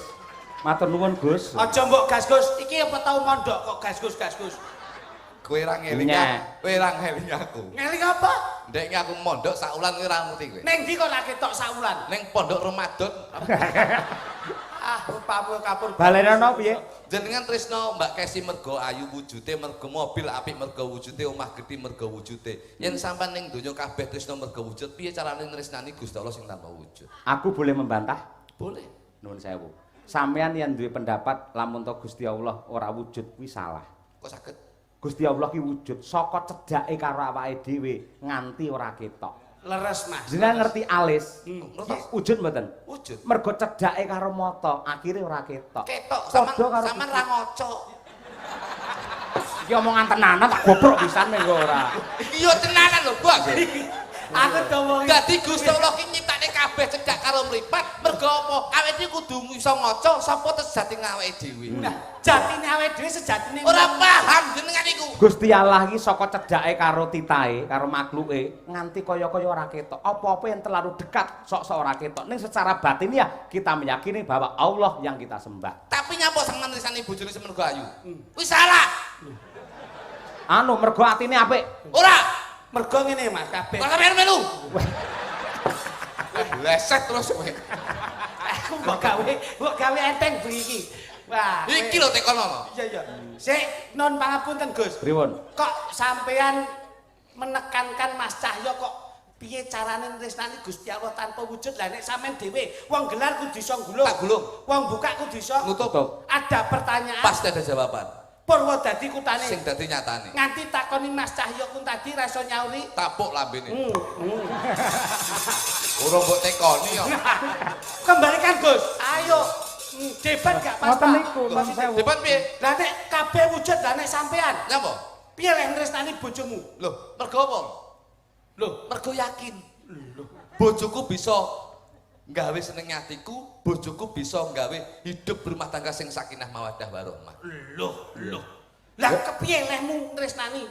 [SPEAKER 2] Matur nuwun, Gus.
[SPEAKER 1] Aja mbok gas Gus, iki apa tau mondok kok gas Gus.
[SPEAKER 3] Kowe ra ngeling
[SPEAKER 2] Nyek.
[SPEAKER 3] kowe ra ngeling aku.
[SPEAKER 1] Ngeling apa?
[SPEAKER 3] Ndek aku mondok sak wulan kowe ra ngerti kowe.
[SPEAKER 1] Ning ndi kok lak ketok saulan?
[SPEAKER 3] Ning pondok Ramadan
[SPEAKER 1] Ah, rupamu kapur.
[SPEAKER 2] Balenono piye?
[SPEAKER 3] jenengan tresno Mbak Kesi mergo ayu wujude, mergo mobil apik mergo wujude, omah gedhe mergo wujude. Yen sampean ning donya kabeh tresno mergo wujud, piye carane nresnani Gusti Allah sing tanpa wujud?
[SPEAKER 2] Aku boleh membantah?
[SPEAKER 3] Boleh.
[SPEAKER 2] Nuwun sewu. Sampeyan yen duwe pendapat lamun to Gusti Allah ora wujud kuwi salah.
[SPEAKER 3] Kok saged?
[SPEAKER 2] Gusti Allah ki wujud saka cedhake karo awake dhewe nganti ora ketok.
[SPEAKER 1] Leres Mas.
[SPEAKER 2] Jenengan ngerti alis?
[SPEAKER 3] Ngertos?
[SPEAKER 2] Wujud mboten?
[SPEAKER 3] Wujud.
[SPEAKER 2] Mergo cedhake karo mata, akhire ora ketok.
[SPEAKER 3] Ketok
[SPEAKER 2] Padha karo
[SPEAKER 3] sampean ra ngoco.
[SPEAKER 2] Iki omongan tenanan tak gobrok pisan ning ora.
[SPEAKER 3] Iki yo tenanan lho, Bos.
[SPEAKER 1] Aku dowo.
[SPEAKER 3] Dadi Gusti Allah ki nyiptakne kabeh cedhak karo mripat, mergo apa? Awake dhewe kudu iso ngoco sapa sejati awake dhewe.
[SPEAKER 1] Nah, jatine awake dhewe sejatine
[SPEAKER 3] Ora paham jenengan iku.
[SPEAKER 2] Gusti Allah ki saka cedhake karo titahe, karo makluke nganti kaya-kaya ora ketok. Apa-apa yang terlalu dekat sok-sok ora ketok. Ning secara batin ya kita meyakini bahwa Allah yang kita sembah.
[SPEAKER 3] Tapi nyapa sampean risani bojone semergo ayu? Wis salah.
[SPEAKER 2] Anu mergo atine apik.
[SPEAKER 3] Ora.
[SPEAKER 1] mergo ngene Mas kabeh.
[SPEAKER 3] Kok sampean melu? Leset terus kowe.
[SPEAKER 1] Aku mbok gawe enteng iki. Wah.
[SPEAKER 3] Iki lho tekono.
[SPEAKER 1] Iya iya. Sik non pangapunten Gus.
[SPEAKER 2] Pripun?
[SPEAKER 1] Kok sampean menekankan Mas Cahyo kok piye carane nresnani Gusti Allah tanpa wujud? Lah nek sampean dhewe wong gelar kudu iso nggulung.
[SPEAKER 3] Tak gulung.
[SPEAKER 1] Wong buka kudu iso
[SPEAKER 3] Nutup.
[SPEAKER 1] Ada pertanyaan.
[SPEAKER 3] Pasti ada jawaban.
[SPEAKER 1] Purwodadi kutane.
[SPEAKER 3] Sing dadi nyatane.
[SPEAKER 1] Nganti takoni Mas Cahyo kun tadi ra iso nyauri.
[SPEAKER 3] Tapuk lambene. Ora mbok tekoni yo.
[SPEAKER 1] Kembalikan Gus. Ayo. Debat gak pas.
[SPEAKER 2] Ngoten niku, Mas Sewu.
[SPEAKER 3] Debat piye?
[SPEAKER 1] Lah nek kabeh wujud lah nek sampean.
[SPEAKER 3] Nyapa?
[SPEAKER 1] Piye lek nresnani bojomu?
[SPEAKER 3] Loh, mergo apa?
[SPEAKER 1] Loh,
[SPEAKER 3] Mergo yakin. Bojoku bisa nggawe seneng atiku, bojoku bisa nggawe hidup berumah tangga sing sakinah mawaddah warahmah.
[SPEAKER 1] loh. Lah kepiye lehmu nresnani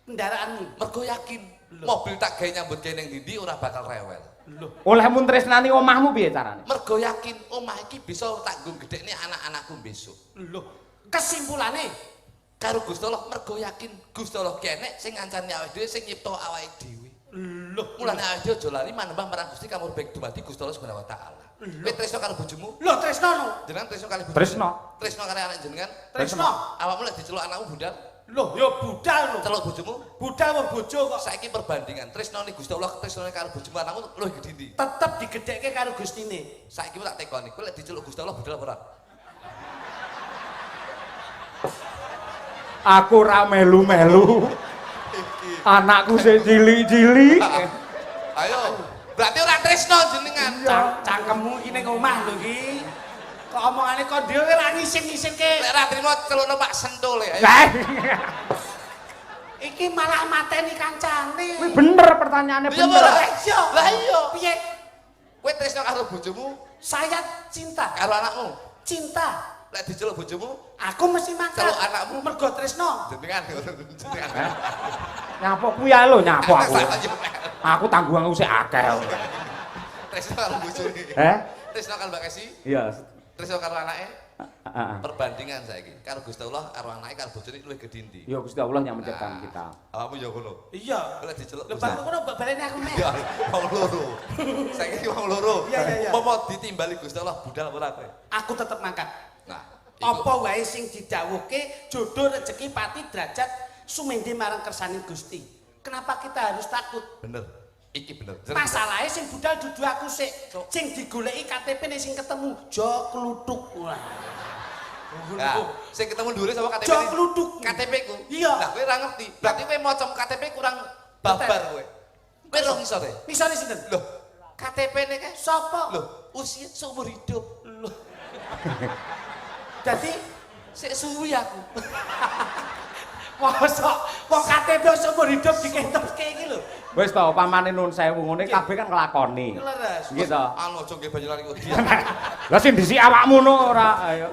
[SPEAKER 1] kendaraanmu?
[SPEAKER 3] Mergo yakin. Mobil tak gawe nyambut gawe ning ndi ora bakal rewel.
[SPEAKER 1] Loh,
[SPEAKER 2] Olehmu tresnani omahmu piye carane?
[SPEAKER 3] Mergo yakin omah iki bisa tak nggo gedhekne anak-anakku besok.
[SPEAKER 1] loh. Kesimpulane
[SPEAKER 3] Karo Gusti Allah mergo yakin Gusti Allah kenek sing ngancani awake dhewe sing nyipta awake dhewe.
[SPEAKER 1] loh.
[SPEAKER 3] Mulane awake dhewe aja lali manembah marang Gusti kamur baik dumadi Gusti Allah Subhanahu wa taala. Kowe tresno karo bojomu?
[SPEAKER 1] Loh Tresno no.
[SPEAKER 3] Jenengan tresno kali bojomu?
[SPEAKER 2] Tresno.
[SPEAKER 3] Tresno karo anak jenengan?
[SPEAKER 1] Tresno.
[SPEAKER 3] Awakmu lek diceluk anakmu bundal?
[SPEAKER 1] Loh, ya budal lho.
[SPEAKER 3] Celuk bojomu?
[SPEAKER 1] Budal wong bojo kok
[SPEAKER 3] Saiki perbandingan tresnone Gusti Allah tresnone karo bojomu anakmu luwih gedhe ndi?
[SPEAKER 1] tetep digedhekke karo Gustine.
[SPEAKER 3] Saiki tak tekoni, kowe lek diceluk Gusti Allah bundal apa ora?
[SPEAKER 2] Aku ra melu-melu. Anakku sing cilik-cilik.
[SPEAKER 3] Ayo, berarti ora tresno jenengan.
[SPEAKER 1] Cangkemmu iki ning omah lho iki. Kok omongane kok dhewe ra ngisin-ngisinke.
[SPEAKER 3] Lek ra trimo celukno Pak Sentul ya.
[SPEAKER 1] Iki malah mateni kancane.
[SPEAKER 2] Kuwi bener pertanyaannya
[SPEAKER 3] Iya,
[SPEAKER 2] bener.
[SPEAKER 3] ora?
[SPEAKER 1] Iya.
[SPEAKER 3] Lah iya.
[SPEAKER 1] Piye?
[SPEAKER 3] Kowe tresno karo bojomu,
[SPEAKER 1] Saya cinta.
[SPEAKER 3] karo anakmu.
[SPEAKER 1] Cinta.
[SPEAKER 3] Lek diceluk bojomu,
[SPEAKER 1] Aku mesti mangkat.
[SPEAKER 3] Kalau anakmu-
[SPEAKER 1] mergo tresno.
[SPEAKER 3] jenengan.
[SPEAKER 2] Nyapa kuwi ae lho nyapa aku.
[SPEAKER 3] Salah yo.
[SPEAKER 2] Aku tanggunganku sik akeh.
[SPEAKER 3] Tresno karo bojone. Tresno karo Mbak Kesi,
[SPEAKER 2] Iya.
[SPEAKER 3] tresno karo anake.
[SPEAKER 2] Heeh.
[SPEAKER 3] Perbandingan saiki karo Gusti Allah karo anake karo bojone luwih gedhe ndi?
[SPEAKER 2] Ya Gusti Allah yang menciptakan kita.
[SPEAKER 3] Awakmu ya ngono.
[SPEAKER 1] Iya.
[SPEAKER 3] Lek diceluk
[SPEAKER 1] Lepas ngono mbok baleni aku nek.
[SPEAKER 3] Ya, wong loro. Saiki wong loro.
[SPEAKER 1] Iya.
[SPEAKER 3] Apa ditimbali Gusti Allah budal apa ora kowe?
[SPEAKER 1] Aku tetep mangkat.
[SPEAKER 3] Nah, iku.
[SPEAKER 1] Apa wae sing didhawuhke jodoh rezeki pati derajat sumende marang kersane Gusti. Kenapa kita harus takut?
[SPEAKER 3] Bener. Iki bener.
[SPEAKER 1] Masalahnya sing budal dudu aku sik. Sing digoleki KTP-ne sing ketemu jo kluthuk. Wah.
[SPEAKER 3] Ya, sing ketemu dhuwure sapa KTP?
[SPEAKER 1] Jo kluthuk.
[SPEAKER 3] KTP ku.
[SPEAKER 1] Iya.
[SPEAKER 3] Lah kowe ora ngerti. Berarti kowe maca KTP kurang babar kowe. Kowe ro ngisor e.
[SPEAKER 1] Misale sinten?
[SPEAKER 3] Loh, KTP-ne kae
[SPEAKER 1] Sapa?
[SPEAKER 3] loh, usia seumur hidup. Loh,
[SPEAKER 1] Dadi
[SPEAKER 3] sik suwi aku.
[SPEAKER 1] mosok wong KTP seumur hidup diketokke iki lho.
[SPEAKER 2] Wis to, pamane nun sewu ngene kabeh kan nglakoni.
[SPEAKER 1] Leres.
[SPEAKER 2] Nggih to.
[SPEAKER 3] Anu aja nggih banyu lari wedi.
[SPEAKER 2] Lah sing dhisik awakmu no ora ayo.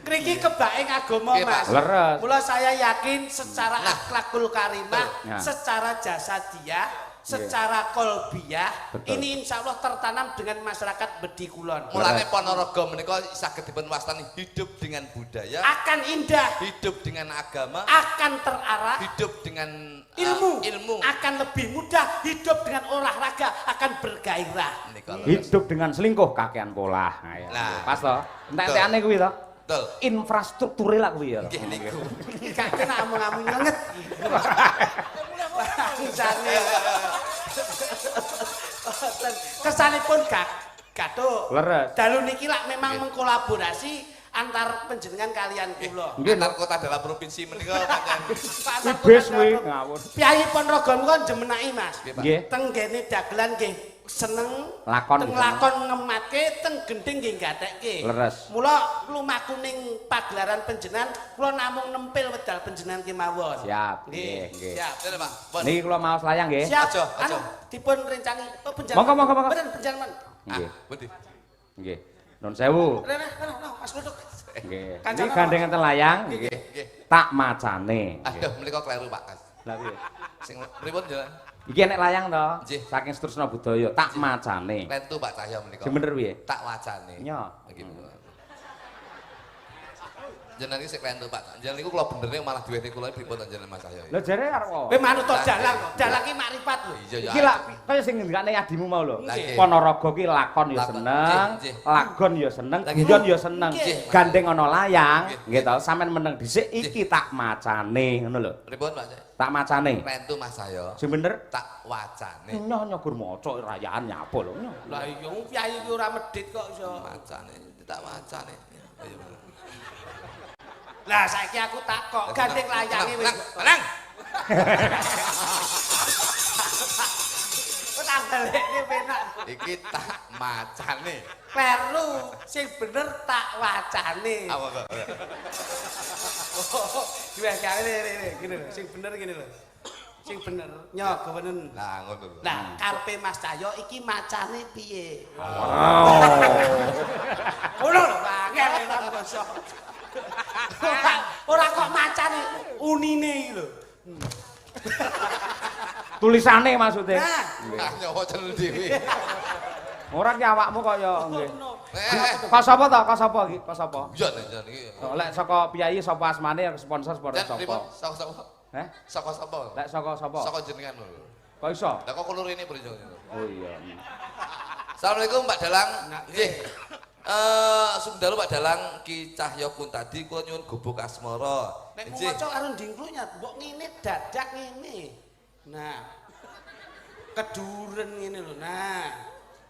[SPEAKER 1] Kriki kebake agama,
[SPEAKER 3] Nggih,
[SPEAKER 1] Mas.
[SPEAKER 3] Mas.
[SPEAKER 2] Leres.
[SPEAKER 1] Mula saya yakin secara akhlakul karimah,
[SPEAKER 2] Nah.
[SPEAKER 1] secara jasadiah, secara kolbiah,
[SPEAKER 2] Betul.
[SPEAKER 1] ini insya Allah tertanam dengan masyarakat Bedi Kulon.
[SPEAKER 3] Mulane Ponorogo menika saged dipun wastani hidup dengan budaya,
[SPEAKER 1] Akan indah,
[SPEAKER 3] hidup dengan agama,
[SPEAKER 1] akan terarah,
[SPEAKER 3] hidup dengan
[SPEAKER 1] ilmu, akan lebih mudah, hidup dengan olahraga, akan bergairah.
[SPEAKER 3] Menika lho.
[SPEAKER 2] Hidup dengan selingkuh kakean pola. Nah, ya.
[SPEAKER 3] Nah.
[SPEAKER 2] Pas to. Entek-entekane kuwi to.
[SPEAKER 3] Betul.
[SPEAKER 2] Infrastrukture lah kuwi ya.
[SPEAKER 3] Nggih niku.
[SPEAKER 1] Gak kena amung-amung nyenget. Bangsane. Kesanipun gathuk.
[SPEAKER 2] Leres.
[SPEAKER 1] Dalu niki lak memang mengkolaborasi antar panjenengan kalian kula.
[SPEAKER 2] Nggih,
[SPEAKER 3] Antar kota dalam provinsi menika pancen.
[SPEAKER 2] kuwi bis kuwi ngawur.
[SPEAKER 1] Piyai Ponorogo niku jemenaki Mas.
[SPEAKER 3] Nggih, Pak.
[SPEAKER 2] Nggih.
[SPEAKER 1] Teng gene dagelan nggih seneng
[SPEAKER 2] Lakon
[SPEAKER 1] teng
[SPEAKER 2] gitu.
[SPEAKER 1] lakon ngematke teng gending nggih gatekke.
[SPEAKER 2] Leres.
[SPEAKER 1] Mula lumaku ning pagelaran panjenengan kula namung nempel wedal panjenengan kemawon.
[SPEAKER 2] Siap. Nggih, nggih.
[SPEAKER 1] Siap.
[SPEAKER 3] Bener, Pak. Pun.
[SPEAKER 2] Niki kula maos layang nggih.
[SPEAKER 1] Siap.
[SPEAKER 3] Aja, aja.
[SPEAKER 1] Anu dipun rencangi panjenengan.
[SPEAKER 2] Monggo, monggo, monggo.
[SPEAKER 1] Bener panjenengan.
[SPEAKER 2] Nggih.
[SPEAKER 3] Pundi?
[SPEAKER 2] Nggih. Nun sewu.
[SPEAKER 1] Rene, Mas Luduk.
[SPEAKER 2] Nggih.
[SPEAKER 1] Kancana,
[SPEAKER 2] Niki gandeng enten layang.
[SPEAKER 3] Nggih, nggih.
[SPEAKER 2] Tak macane.
[SPEAKER 3] Aduh, menika kleru, Pak.
[SPEAKER 2] Lah piye?
[SPEAKER 3] Sing pripun jalan?
[SPEAKER 2] Iki enek layang to.
[SPEAKER 3] Nggih.
[SPEAKER 2] Saking Setrusna Budaya, tak macane.
[SPEAKER 3] Lentu Pak Cahya menika.
[SPEAKER 2] Sing bener piye?
[SPEAKER 3] Tak wacane.
[SPEAKER 2] Iya.
[SPEAKER 3] Nggih. Jenengan iki sik lentu Pak. Jenengan niku kula benerne malah duweni kula pripun jenengan Mas Cahya.
[SPEAKER 2] Lah jare arep apa?
[SPEAKER 1] Kowe manut to dalang kok. Dalang ki makrifat lho.
[SPEAKER 3] Iya ya.
[SPEAKER 2] Iki lak kaya sing ngendikane adimu mau lho.
[SPEAKER 1] Nggih.
[SPEAKER 2] Ponorogo ki lakon ya
[SPEAKER 3] Lakon,
[SPEAKER 2] seneng,
[SPEAKER 3] nggih, nggih.
[SPEAKER 2] lagon ya seneng,
[SPEAKER 3] Nggih.
[SPEAKER 2] guyon ya seneng.
[SPEAKER 1] Nggih.
[SPEAKER 2] Gandeng ana layang,
[SPEAKER 3] Nggih.
[SPEAKER 2] nggih to, sampean meneng dhisik iki tak macane ngono lho.
[SPEAKER 3] Pripun Pak Cahya?
[SPEAKER 2] Tak macane.
[SPEAKER 3] Lentu Mas Cahya.
[SPEAKER 2] Sing bener
[SPEAKER 3] Tak wacane.
[SPEAKER 2] nyoh nyogur maca rayaan nyapa lho. Nyoh.
[SPEAKER 1] Lah iya wong piyai ki ora medhit kok iso.
[SPEAKER 3] Wacane, tak wacane. Ayo.
[SPEAKER 1] Lah saiki aku takok gandeng layange wis.
[SPEAKER 3] Tenang.
[SPEAKER 1] Kok tambalekne penak.
[SPEAKER 3] Iki tak macane.
[SPEAKER 1] Perlu sing bener tak wacane.
[SPEAKER 3] Apa kok?
[SPEAKER 1] Dua kali gini lho, sing bener gini lho. Sing bener nyok kewenen.
[SPEAKER 3] Lah ngono.
[SPEAKER 1] Nah, karepe Mas Cahyo iki macane piye? Ngono lho, angel enak basa. Ora kok macane unine iki lho.
[SPEAKER 2] Tulisane maksudnya.
[SPEAKER 1] Nah,
[SPEAKER 3] Ah nyawa jeneng dhewe.
[SPEAKER 2] Ora ki awakmu kaya nggih.
[SPEAKER 3] Eh,
[SPEAKER 2] Kok sapa to? Kok sapa iki? Kok sapa?
[SPEAKER 3] iya jeneng iki.
[SPEAKER 2] Lek saka piyai sapa asmane sponsor
[SPEAKER 3] Dan
[SPEAKER 2] sapa?
[SPEAKER 3] pripun? Saka-saka.
[SPEAKER 2] Heh?
[SPEAKER 3] Saka-saka.
[SPEAKER 2] Lek saka sapa?
[SPEAKER 3] Saka jenengan lho.
[SPEAKER 2] Kok iso?
[SPEAKER 3] Lah kok kulur ini bro.
[SPEAKER 2] Oh iya.
[SPEAKER 3] Assalamualaikum Pak Dalang. Nggih. Sumdalu Pak Dalang Ki Cahya Kuntadi kula nyuwun gubuk asmara.
[SPEAKER 1] nek maca karo ndingklunya mbok ngene dadak ngene. Nah. Keduren ngene lho. Nah.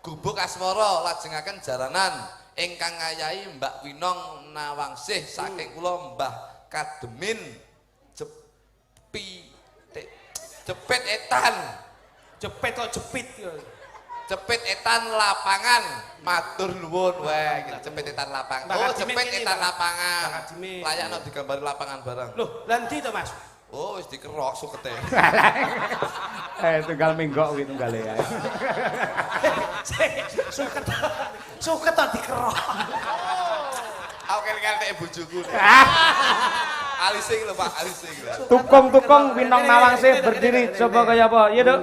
[SPEAKER 3] Gubuk asmara lajengaken jaranan ingkang ngayahi Mbak Winong Nawangsih saking kula Mbah Kademin Jepit Etan.
[SPEAKER 1] Jepit kok jepit yo.
[SPEAKER 3] Jepit Etan lapangan matur nuwun wae Jepit Etan lapangan.
[SPEAKER 1] Mbak
[SPEAKER 3] Oh,
[SPEAKER 1] Kademin
[SPEAKER 3] Jepit
[SPEAKER 1] kene,
[SPEAKER 3] Etan
[SPEAKER 1] Mbak.
[SPEAKER 3] lapangan.
[SPEAKER 1] Mbak Kademin.
[SPEAKER 3] Layakno digambari lapangan barang.
[SPEAKER 1] Loh, lan ndi to, Mas?
[SPEAKER 3] Oh, wis dikerok sukete.
[SPEAKER 2] Tunggal menggok kuwi tunggale ya.
[SPEAKER 1] Suket. Suket to dikerok.
[SPEAKER 3] Aku kene-kene bojoku. Alising lho Pak, alising lho.
[SPEAKER 2] Tukung-tukung Winong Nawangsih berdiri coba kaya apa? Iya, Duk.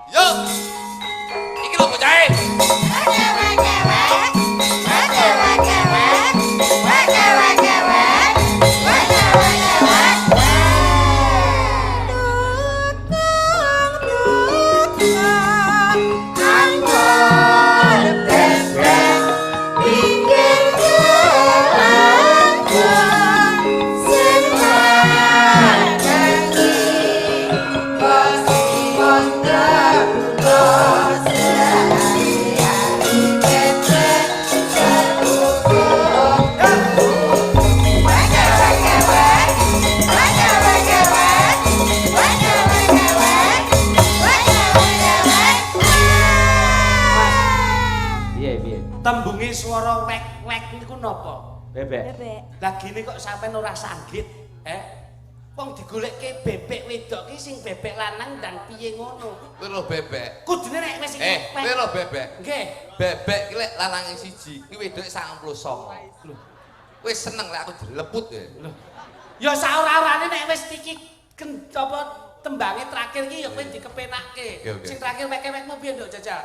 [SPEAKER 3] Yo. Iki lho bocahe.
[SPEAKER 4] Pinggir jalan
[SPEAKER 1] Jenenge swara wek-wek niku napa?
[SPEAKER 2] Bebek.
[SPEAKER 4] Bebek.
[SPEAKER 1] Lah gini kok sampean ora sanggit, Wong digolekke bebek wedok ki sing bebek lanang dan piye ngono?
[SPEAKER 3] Kowe lho bebek.
[SPEAKER 1] Kudune nek wis
[SPEAKER 3] Kowe lho bebek.
[SPEAKER 1] Nggih.
[SPEAKER 3] Bebek ki lek lanange siji, ki wedoke 99.
[SPEAKER 1] Lho.
[SPEAKER 3] Kowe seneng lek aku dileput ya.
[SPEAKER 1] Lho. Ya saora-orane nek wis iki apa tembange terakhir ki ya kowe dikepenakke.
[SPEAKER 3] Oke.
[SPEAKER 1] Sing terakhir wek-wekmu piye nduk jajal?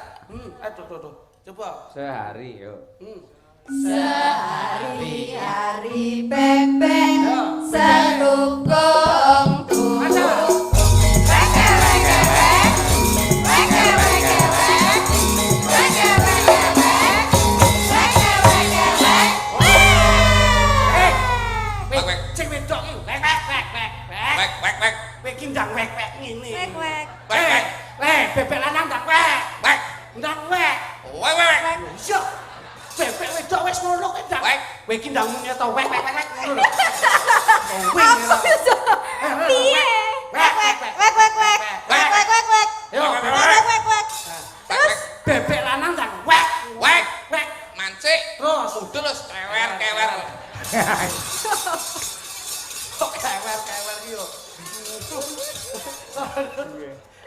[SPEAKER 1] Aduh. Coba.
[SPEAKER 2] Sehari yo.
[SPEAKER 4] Sehari-hari bebek setukung tuh.
[SPEAKER 1] Cek wedok iki wek. Kowe ki ndang wek ngene.
[SPEAKER 4] Wek.
[SPEAKER 1] Bebek lanang ndang wek. Ndang wek. Iya. Bebek wedok wis ngono kowe ndang. Kowe ki ndang muni to wek ngono lho.
[SPEAKER 4] Apa iso? Piye? Wek. Terus
[SPEAKER 1] Bebek lanang ndang wek.
[SPEAKER 3] Mancik.
[SPEAKER 1] Terus
[SPEAKER 3] Terus kewer.
[SPEAKER 1] kok kewer iki yo.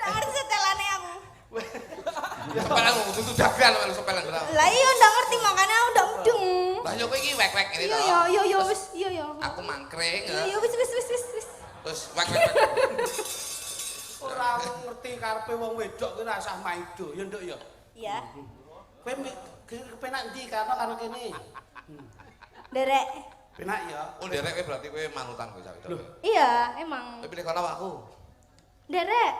[SPEAKER 4] ngerti setelane aku.
[SPEAKER 3] Sepelan kudu dagan lho sepelan ora.
[SPEAKER 4] Lah iya ndak ngerti makanya aku ndak mudeng.
[SPEAKER 3] Lah yo kowe iki wek ngene to.
[SPEAKER 4] Iya wis iya.
[SPEAKER 3] Aku mangkring.
[SPEAKER 4] Iya wis.
[SPEAKER 3] Terus wek.
[SPEAKER 1] Ora ngerti karepe wong wedok ki ora usah maido ya nduk ya.
[SPEAKER 4] Iya.
[SPEAKER 1] Kowe kepenak ndi karo kene?
[SPEAKER 4] Derek.
[SPEAKER 1] Penak ya.
[SPEAKER 3] Oh derek kowe berarti kowe manutan kowe sak.
[SPEAKER 4] Iya, emang.
[SPEAKER 3] Kowe pilih kono aku.
[SPEAKER 4] Derek.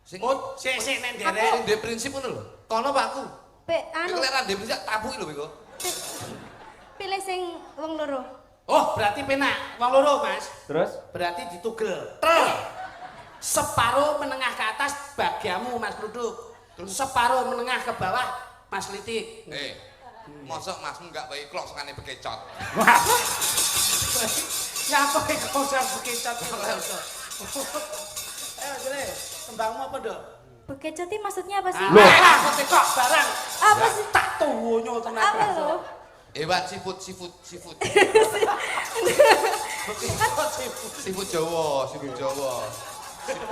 [SPEAKER 3] Sing
[SPEAKER 1] Sik nek nderek.
[SPEAKER 3] sing duwe prinsip ngono lho. Kono apa aku?
[SPEAKER 4] Anu
[SPEAKER 3] Kowe lek ra duwe prinsip tabuki lho kowe.
[SPEAKER 4] pilih sing wong loro.
[SPEAKER 1] Oh, berarti penak wong loro, Mas.
[SPEAKER 2] Terus
[SPEAKER 1] Berarti ditugel. Separuh menengah ke atas bagiamu Mas Duduk. Separuh menengah ke bawah Mas Litik.
[SPEAKER 3] Mosok masmu enggak bae kloksane bekecot.
[SPEAKER 1] Nyapa iki konser bekecot iki lho. Ayo jere, tembangmu apa, Dok?
[SPEAKER 4] Bekecot iki maksudnya apa sih?
[SPEAKER 1] Kok barang.
[SPEAKER 4] Apa sih?
[SPEAKER 1] Tak tuwonyo tenan.
[SPEAKER 4] Apa lho?
[SPEAKER 3] Hewan seafood. Seafood Jawa.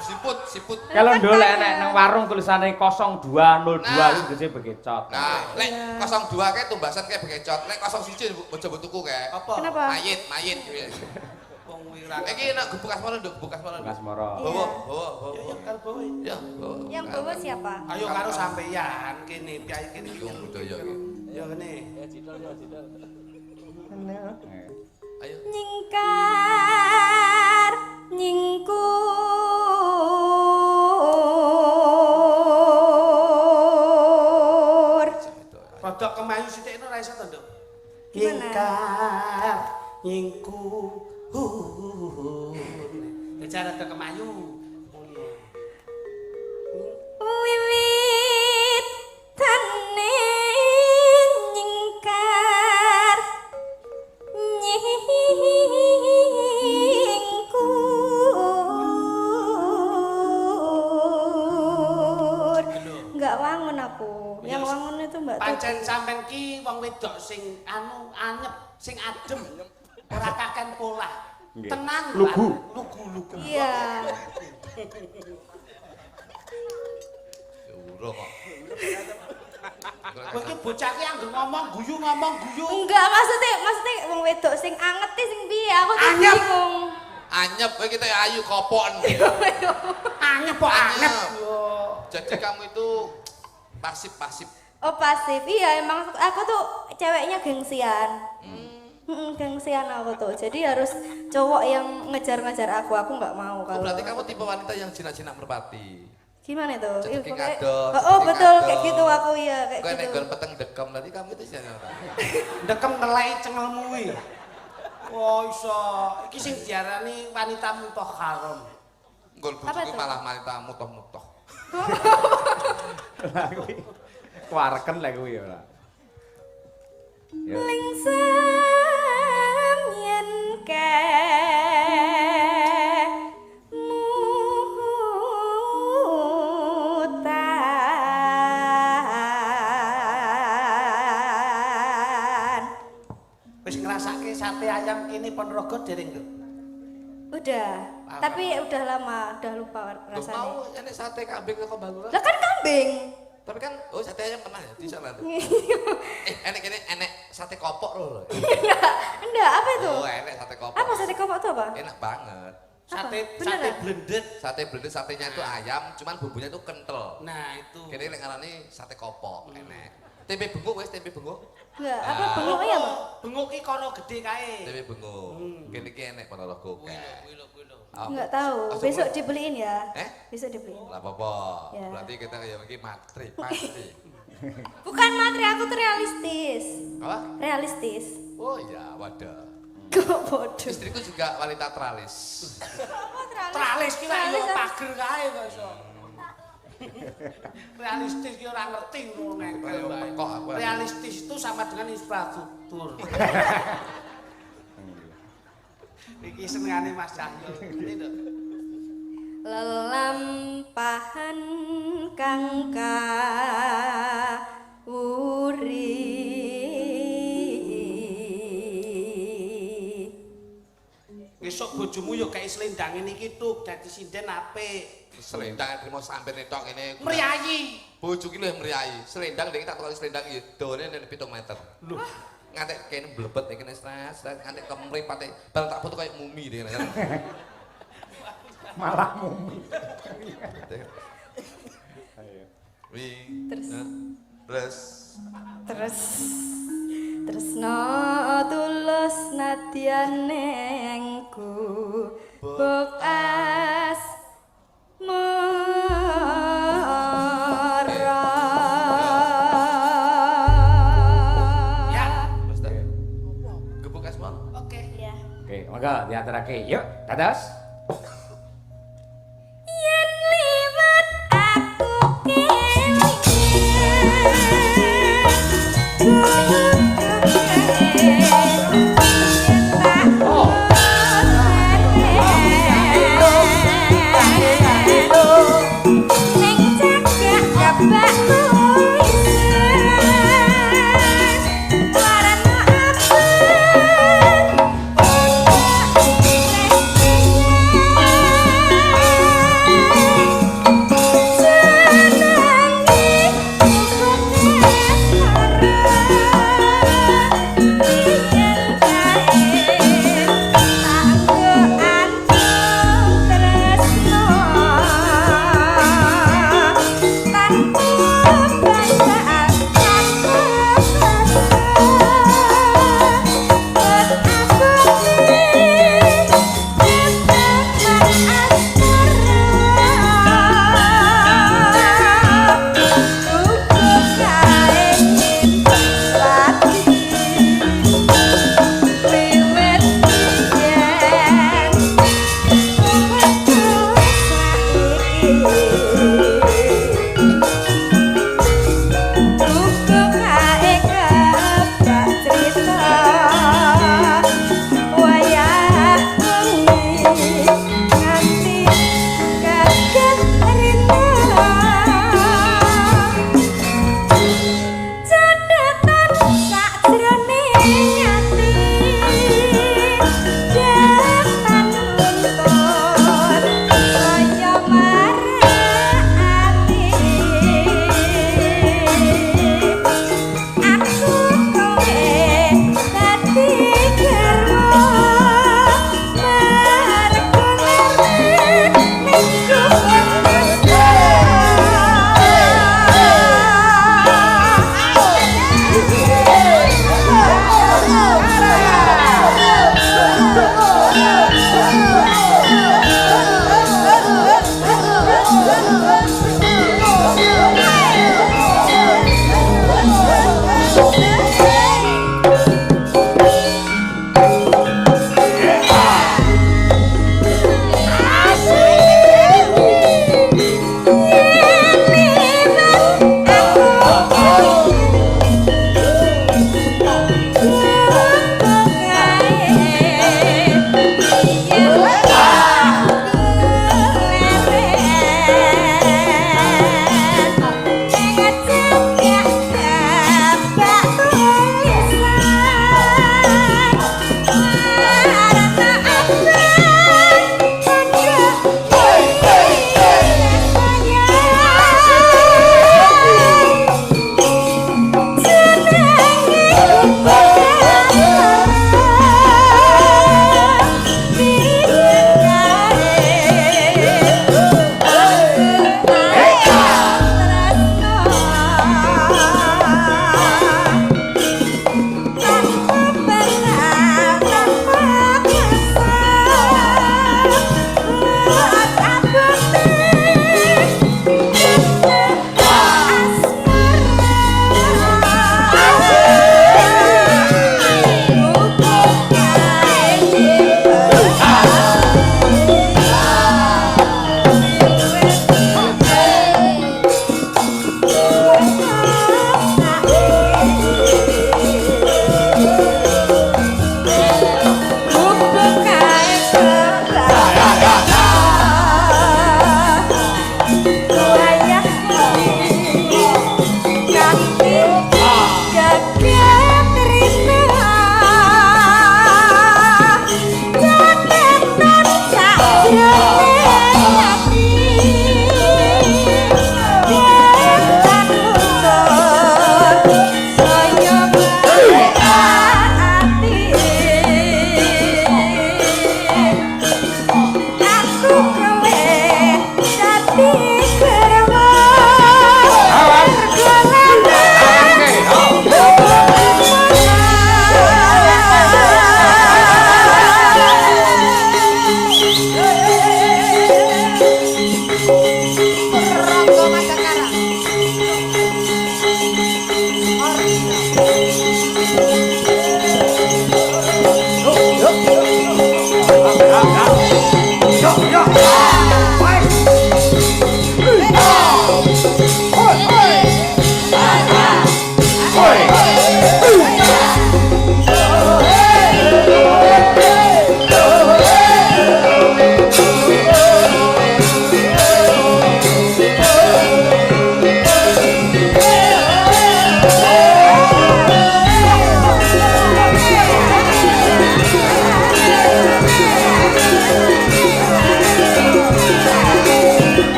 [SPEAKER 3] Siput.
[SPEAKER 2] kalau ndolek nek nang warung tulisane 0202 itu biasanya bekecot.
[SPEAKER 3] Nah, lek 02 kae tumbasan kae bekecot. Lek 01 coba tuku kae.
[SPEAKER 1] Apa?
[SPEAKER 4] Kenapa?
[SPEAKER 3] Mayit.
[SPEAKER 1] Wong wirang.
[SPEAKER 3] Iki nek gebuk asmara nduk, gebuk asmara.
[SPEAKER 2] Mas Moro.
[SPEAKER 3] Bawa.
[SPEAKER 1] Ya karo bawa.
[SPEAKER 3] Ya, bawa.
[SPEAKER 4] Yang bawa siapa?
[SPEAKER 1] Ayo karo sampeyan kene piye kene iki.
[SPEAKER 3] Wong budaya iki.
[SPEAKER 1] Ya kene.
[SPEAKER 3] Ayo.
[SPEAKER 4] Nyingkar nyingkur.
[SPEAKER 1] Rodok kemayu sithik ora iso to, Nduk?
[SPEAKER 4] Gimana?
[SPEAKER 1] Ingkar nyingku. Bicara ke kemayu.
[SPEAKER 4] Wiwit tane nyingkar nyingkur. Enggak wangun aku. Yang wangun itu Mbak Tut.
[SPEAKER 1] Pancen sampean ki wong wedok sing anyep, sing adem. Ora kaken polah.
[SPEAKER 2] Nggih.
[SPEAKER 1] Tenang.
[SPEAKER 2] Lugu.
[SPEAKER 1] Lugu.
[SPEAKER 4] Iya.
[SPEAKER 3] Ora kok.
[SPEAKER 1] Kowe ki bocah ki anggere ngomong guyu.
[SPEAKER 4] Enggak maksudnya wong wedok sing anget iki sing piye? Aku tuh
[SPEAKER 1] Anyep.
[SPEAKER 4] bingung.
[SPEAKER 3] Anyep kowe kita ayu kopon.
[SPEAKER 1] Anyep kok anyep.
[SPEAKER 3] Jadi kamu itu pasif.
[SPEAKER 4] Oh pasif, iya emang aku tuh ceweknya gengsian. Gengsian aku tuh, jadi harus cowok yang ngejar-ngejar aku nggak mau kalau.
[SPEAKER 3] Berarti kamu tipe wanita yang jinak-jinak merpati.
[SPEAKER 4] Gimana itu?
[SPEAKER 3] Cedeking
[SPEAKER 4] Pokoknya-
[SPEAKER 3] adol,
[SPEAKER 4] Oh
[SPEAKER 3] cedeking
[SPEAKER 4] betul,
[SPEAKER 3] adol.
[SPEAKER 4] kayak gitu aku iya kayak
[SPEAKER 3] Kowe nek
[SPEAKER 4] gitu.
[SPEAKER 3] nggon peteng dekem berarti kamu itu siapa?
[SPEAKER 1] Ndekem neleki cengelmu kuwi. Oh iso. Iki sing diarani wanita mutahharam.
[SPEAKER 3] Nggon
[SPEAKER 4] Apa
[SPEAKER 3] bojoku
[SPEAKER 4] itu?
[SPEAKER 3] malah wanita mutoh-mutoh.
[SPEAKER 2] Lah kuwi kuareken lah kuwi ora. Ya.
[SPEAKER 4] Lingsam yen
[SPEAKER 1] sate ayam kini Ponorogo dereng lho.
[SPEAKER 4] Udah, tapi udah lama, udah lupa rasanya.
[SPEAKER 3] Mau ini sate kambing kok Balura?
[SPEAKER 4] Lah kan kambing.
[SPEAKER 3] Tapi kan sate ayam pernah ya di sana tuh. enek sate kopok loh.
[SPEAKER 4] Enggak, apa itu?
[SPEAKER 3] Oh, enek sate kopok.
[SPEAKER 4] Apa sate kopok itu apa?
[SPEAKER 3] Enak banget.
[SPEAKER 1] Sate
[SPEAKER 4] Beneran?
[SPEAKER 1] blended.
[SPEAKER 3] Sate blended, satenya itu ayam, cuman bumbunya itu kental.
[SPEAKER 1] Nah, itu.
[SPEAKER 3] Kene nek ngarani sate kopok, enek. Tempe benguk wis, tempe benguk.
[SPEAKER 4] Enggak, apa bengok ya, Bang?
[SPEAKER 1] Bengok ki kono gede kae.
[SPEAKER 3] Tempe benguk. Kene iki enek Ponorogo.
[SPEAKER 1] Kuwi lho.
[SPEAKER 4] Enggak tahu. Besok dibeliin ya. Besok dibeliin.
[SPEAKER 3] Lah apa-apa.
[SPEAKER 4] Ya.
[SPEAKER 3] Berarti kita ya iki matri.
[SPEAKER 4] Bukan materi, aku tuh realistis.
[SPEAKER 3] Apa?
[SPEAKER 4] Realistis.
[SPEAKER 3] Oh iya, wadah.
[SPEAKER 4] Kok bodoh.
[SPEAKER 3] Istriku juga wanita teralis.
[SPEAKER 4] Apa
[SPEAKER 1] Tralis ki lak yo
[SPEAKER 4] Tralis,
[SPEAKER 1] pager kae kok iso. Realistis ki ora ngerti ngono nengkel wae.
[SPEAKER 3] Kok aku.
[SPEAKER 1] Realistis itu sama dengan infrastruktur. Iki senengane Mas Cahyo. Ngerti lho.
[SPEAKER 4] Lelampahan kang uri.
[SPEAKER 1] Besok bojomu yo kayak selendang ini gitu, dadi sinden apik.
[SPEAKER 3] Selendang trimo sampe netok ngene.
[SPEAKER 1] Mriyayi.
[SPEAKER 3] Bojo ki lho mriyayi. Selendang nek tak tukang selendang iki dawane nek 7 meter.
[SPEAKER 1] Lho,
[SPEAKER 3] Ngantek kene blebet nek kene stres, ngantek kemripate bareng tak foto kayak mumi dene.
[SPEAKER 2] Malah mumi.
[SPEAKER 4] Terus.
[SPEAKER 3] Terus
[SPEAKER 4] Tresno tulus nadyan nengku bekas
[SPEAKER 1] ya.
[SPEAKER 3] Wis ta. Gebuk asmon.
[SPEAKER 1] Oke.
[SPEAKER 4] Ya.
[SPEAKER 2] Oke, monggo diaturake. Yuk, dados.
[SPEAKER 4] Yen liwat aku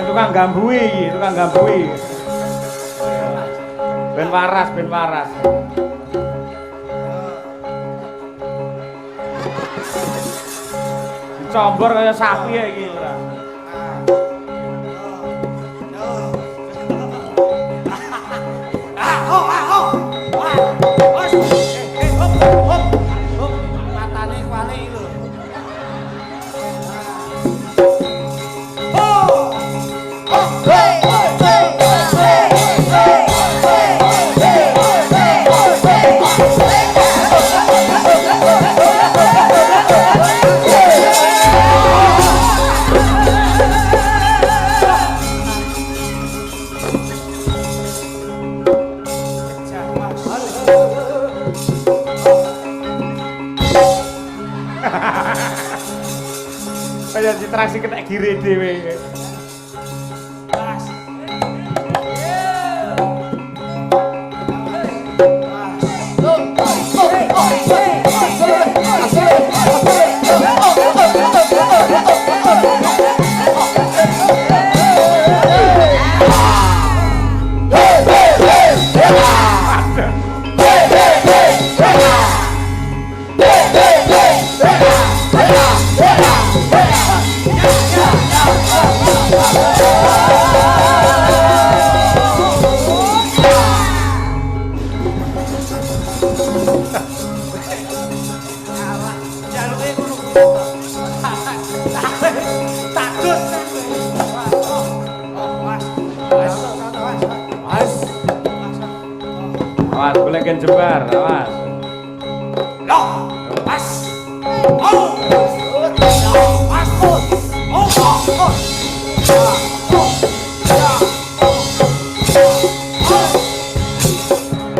[SPEAKER 2] Tukang gambui iki, tukang gambui. Ben waras, ben waras. Dicombor kaya sapi ya iki ora.
[SPEAKER 1] Matane kuali lho.
[SPEAKER 2] Kaya ditraksi kena gire dhewe. Awas, boleh gen jembar, awas.
[SPEAKER 1] Loh, pas. Oh. Pas. Oh.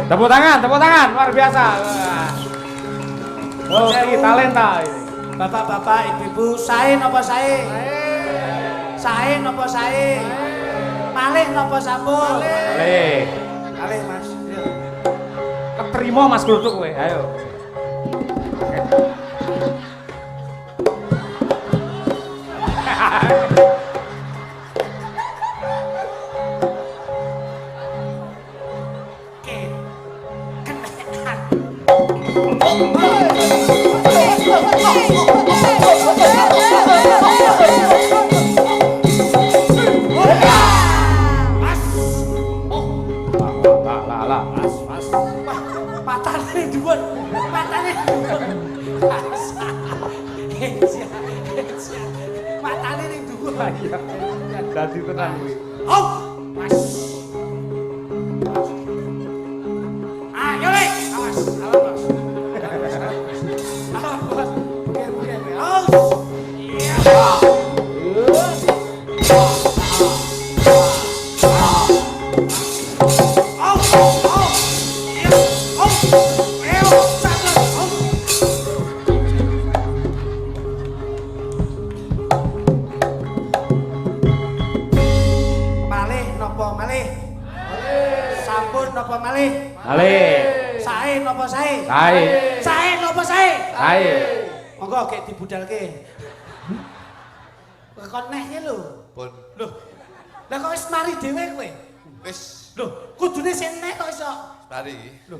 [SPEAKER 2] Tepuk tangan, luar biasa. Multi talenta ini.
[SPEAKER 1] Bapak-bapak, ibu-ibu, sae napa sae? Sae napa sae? Malih napa sampun?
[SPEAKER 2] Malih.
[SPEAKER 1] Malih, Mas.
[SPEAKER 2] Keterima Mas Gluduk kowe, ayo. Dadi tenan kuwi.
[SPEAKER 1] Oh, Mas. Ayo le, awas, awas. Awas. Bukan. Oh. Iya.
[SPEAKER 2] Malih.
[SPEAKER 1] Sae napa sae?
[SPEAKER 2] Sae.
[SPEAKER 1] Sae napa sae?
[SPEAKER 2] Sae.
[SPEAKER 1] Monggo gek dibudalke. Kok neh ki lho.
[SPEAKER 3] Pun.
[SPEAKER 1] Lho. Lah kok wis mari dhewe kowe?
[SPEAKER 3] Wis.
[SPEAKER 1] Lho, kudune sing neh kok iso.
[SPEAKER 3] Mari iki.
[SPEAKER 1] Lho,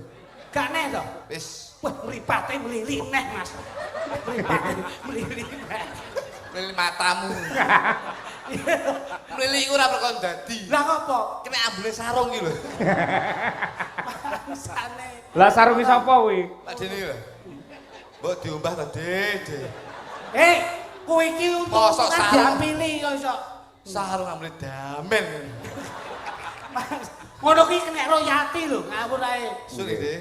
[SPEAKER 1] gak neh to?
[SPEAKER 3] Wis.
[SPEAKER 1] Wah, mripate mlili neh, Mas. Mripate mlili neh.
[SPEAKER 3] Mlili matamu. Mlili iku ora perkara dadi.
[SPEAKER 1] Lah ngopo?
[SPEAKER 3] Kena ambune sarung iki lho.
[SPEAKER 1] Bangsane.
[SPEAKER 2] Lah sarungi sapa kuwi?
[SPEAKER 3] Pak Dene lho. Mbok diombah ta, Dede.
[SPEAKER 1] Kowe iki untuk
[SPEAKER 3] Mosok sarung.
[SPEAKER 1] diampili kok iso.
[SPEAKER 3] Sarung ambune damen.
[SPEAKER 1] Ngono kuwi kena royalti lho, ngawur ae.
[SPEAKER 3] Suri, De.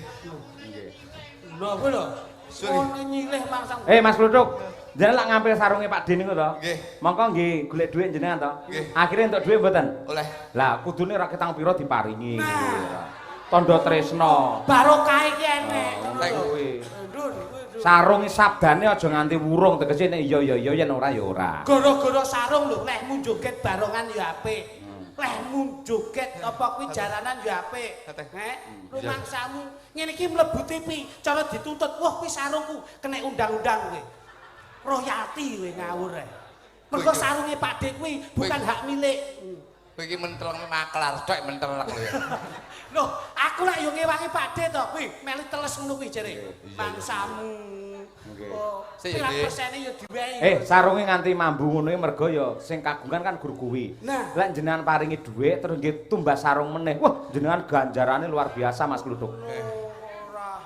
[SPEAKER 1] Lho kuwi lho.
[SPEAKER 3] Suri.
[SPEAKER 1] Ono nyilih mangsang.
[SPEAKER 2] Mas Kluthuk, jenengan lak ngambil sarunge Pak Den niku to?
[SPEAKER 3] Nggih.
[SPEAKER 2] Monggo nggih golek dhuwit jenengan to?
[SPEAKER 3] Nggih.
[SPEAKER 2] Akhire entuk dhuwit mboten?
[SPEAKER 3] Oleh.
[SPEAKER 2] Lah kudune ra ketang pira diparingi.
[SPEAKER 1] Nah.
[SPEAKER 2] Tandha tresna.
[SPEAKER 1] Barokah iki enek.
[SPEAKER 3] Nek
[SPEAKER 2] Kuwi.
[SPEAKER 1] Ndun,
[SPEAKER 2] Sarung sabdane aja nganti wurung tegese nek iya yen ora ya ora.
[SPEAKER 1] gara-gara sarung lho, lehmu joget barongan ya apik. Lehmu joget apa kuwi jaranan ya apik. Rumangsamu ngene iki mlebu TV, cara dituntut, wah kuwi sarungku kena undang-undang kowe. Royalti kowe ngawur ae. Mergo sarunge Pak Dik kuwi bukan hak milik.
[SPEAKER 3] Kowe iki menteleng maklar tok mentelek lho ya.
[SPEAKER 1] Loh, aku lak yo ngewangi Pak Dik to, kuwi melu teles ngono kuwi jere. Mangsamu. Oh, pirang persene yo diwehi.
[SPEAKER 2] Sarunge nganti mambu ngono iki mergo ya sing kagungan kan gur kuwi.
[SPEAKER 1] Nah.
[SPEAKER 2] Lek jenengan paringi dhuwit terus nggih tumbas sarung meneh. Wah, jenengan ganjarane luar biasa Mas Kluthuk.
[SPEAKER 1] Ora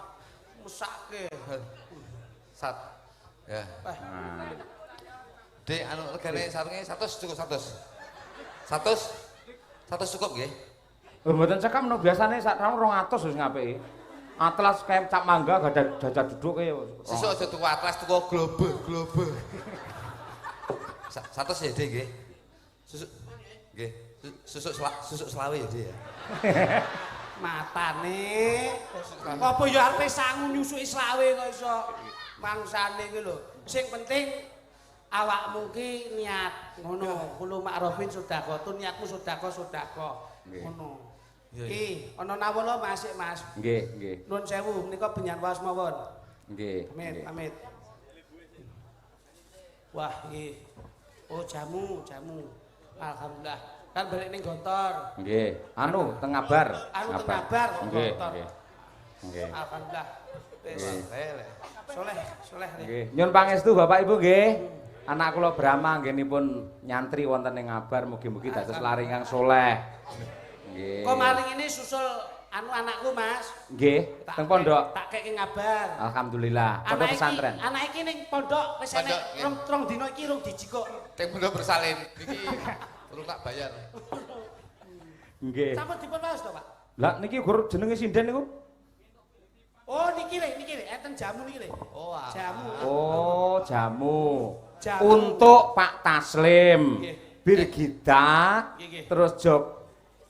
[SPEAKER 1] mesake.
[SPEAKER 3] Sat. Ya. Dek anu regane sarunge 100 cukup 100. 100 cukup nggih.
[SPEAKER 2] Lho mboten cekam no biasane sak taun 200 wis ngapiki. Atlas kayak cap mangga gak ada jajah duduk kaya.
[SPEAKER 3] Sesuk aja tuku atlas tuku globe. 100 ya, Dek nggih. Susuk nggih. Susuk selawe ya, Dek ya.
[SPEAKER 1] Matane. Apa ya arepe sangu nyusuki selawe kok iso mangsane iki lho. Sing penting awakmu ki niat ngono. Kulo makrofin sedekah, niatmu sedekah. Ngono. Iki ana nawala Mas, Mas.
[SPEAKER 2] Nggih.
[SPEAKER 1] Nuwun sewu menika benyan waos mawon.
[SPEAKER 2] Nggih.
[SPEAKER 1] Pamit. Wah, iki. Oh, jamu. Alhamdulillah. Kan balik ning Gontor.
[SPEAKER 2] Nggih. Anu teng Ngabar.
[SPEAKER 1] Ngabar
[SPEAKER 2] Nggih.
[SPEAKER 1] Gontor.
[SPEAKER 2] Nggih.
[SPEAKER 1] Alhamdulillah. Wis. Soleh.
[SPEAKER 2] Nggih. Nyun pangestu Bapak Ibu nggih. Anak kula Brahma nggenipun nyantri wonten ing Ngabar mugi-mugi dados lari ingkang soleh. Nggih.
[SPEAKER 1] Kok maring ini susul anakku, Mas.
[SPEAKER 2] Nggih, teng pondok.
[SPEAKER 1] Tak keke ngabar.
[SPEAKER 2] Alhamdulillah, pondok pesantren.
[SPEAKER 1] Anak iki ning pondok wis enek rong dina iki rong dijikok.
[SPEAKER 3] Teng pondok bersalin. Iki urung tak bayar.
[SPEAKER 2] Nggih.
[SPEAKER 1] Sampun dipun waos to, Pak?
[SPEAKER 2] Lah niki gur jenenge sinden niku?
[SPEAKER 1] Oh, niki le, enten jamu niki le. Oh, jamu.
[SPEAKER 2] Oh, jamu.
[SPEAKER 1] Jamu.
[SPEAKER 2] Untuk Pak Taslim.
[SPEAKER 1] Nggih.
[SPEAKER 2] Birgidak,
[SPEAKER 1] Nggih.
[SPEAKER 2] terus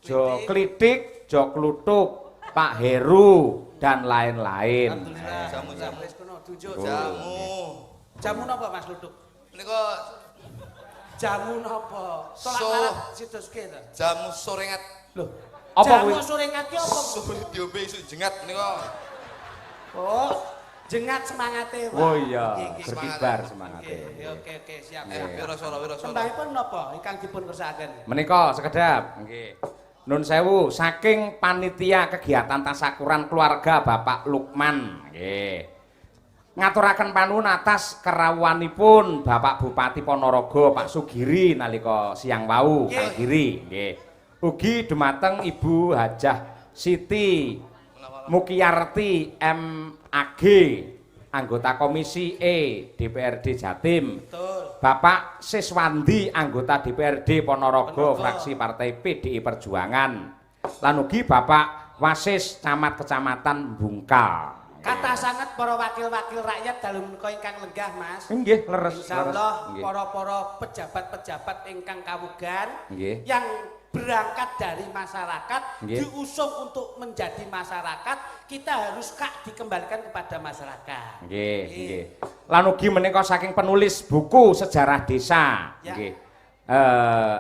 [SPEAKER 2] Jo Klitik, Jo Kluthuk, Pak Heru dan lain-lain.
[SPEAKER 1] Alhamdulillah.
[SPEAKER 3] Jamu.
[SPEAKER 1] Wis kono tunjuk
[SPEAKER 3] Jamu.
[SPEAKER 1] Jamu napa Mas Kluthuk?
[SPEAKER 3] Menika
[SPEAKER 1] Jamu napa? Tolak
[SPEAKER 3] So-
[SPEAKER 1] marah sidoske to.
[SPEAKER 3] jamu sorengat.
[SPEAKER 1] Lho,
[SPEAKER 2] Apa
[SPEAKER 1] jamu
[SPEAKER 2] kuwi?
[SPEAKER 1] sore ngati apa?
[SPEAKER 3] Sore diombe isuk jengat menika.
[SPEAKER 1] Oh, jengat semangate, Pak.
[SPEAKER 2] Oh iya,
[SPEAKER 1] Nggih,
[SPEAKER 2] berkibar semangate.
[SPEAKER 1] Nggih, oke, siap.
[SPEAKER 3] Wira.
[SPEAKER 1] Sembahipun napa ingkang dipun kersakaken?
[SPEAKER 2] Menika sekedap. Nggih. Nun sewu saking panitia kegiatan tasakuran keluarga Bapak Lukman. Nggih. Ngaturaken panuwun atas kerawuhanipun Bapak Bupati Ponorogo Pak Sugiri nalika siang wau, Kang Giri. Nggih. Ugi dumateng Ibu Hajah Siti Mukiyarti MAG, anggota Komisi E DPRD Jatim.
[SPEAKER 1] Betul.
[SPEAKER 2] Bapak Siswandi, anggota DPRD Ponorogo, fraksi Partai PDI Perjuangan. Lan ugi Bapak Wasis Camat Kecamatan Bungkal.
[SPEAKER 1] Kata sangat para wakil-wakil rakyat dalam menika ingkang lenggah, Mas.
[SPEAKER 2] Nggih, leres.
[SPEAKER 1] Insyaallah
[SPEAKER 2] Nggih.
[SPEAKER 1] para pejabat-pejabat ingkang kawugan
[SPEAKER 2] Nggih.
[SPEAKER 1] yang berangkat dari masyarakat
[SPEAKER 2] Nggih.
[SPEAKER 1] diusung untuk menjadi masyarakat, kita harus dikembalikan kepada masyarakat.
[SPEAKER 2] Nggih. Lan ugi menika saking penulis buku sejarah desa.
[SPEAKER 1] Ya.
[SPEAKER 2] Nggih.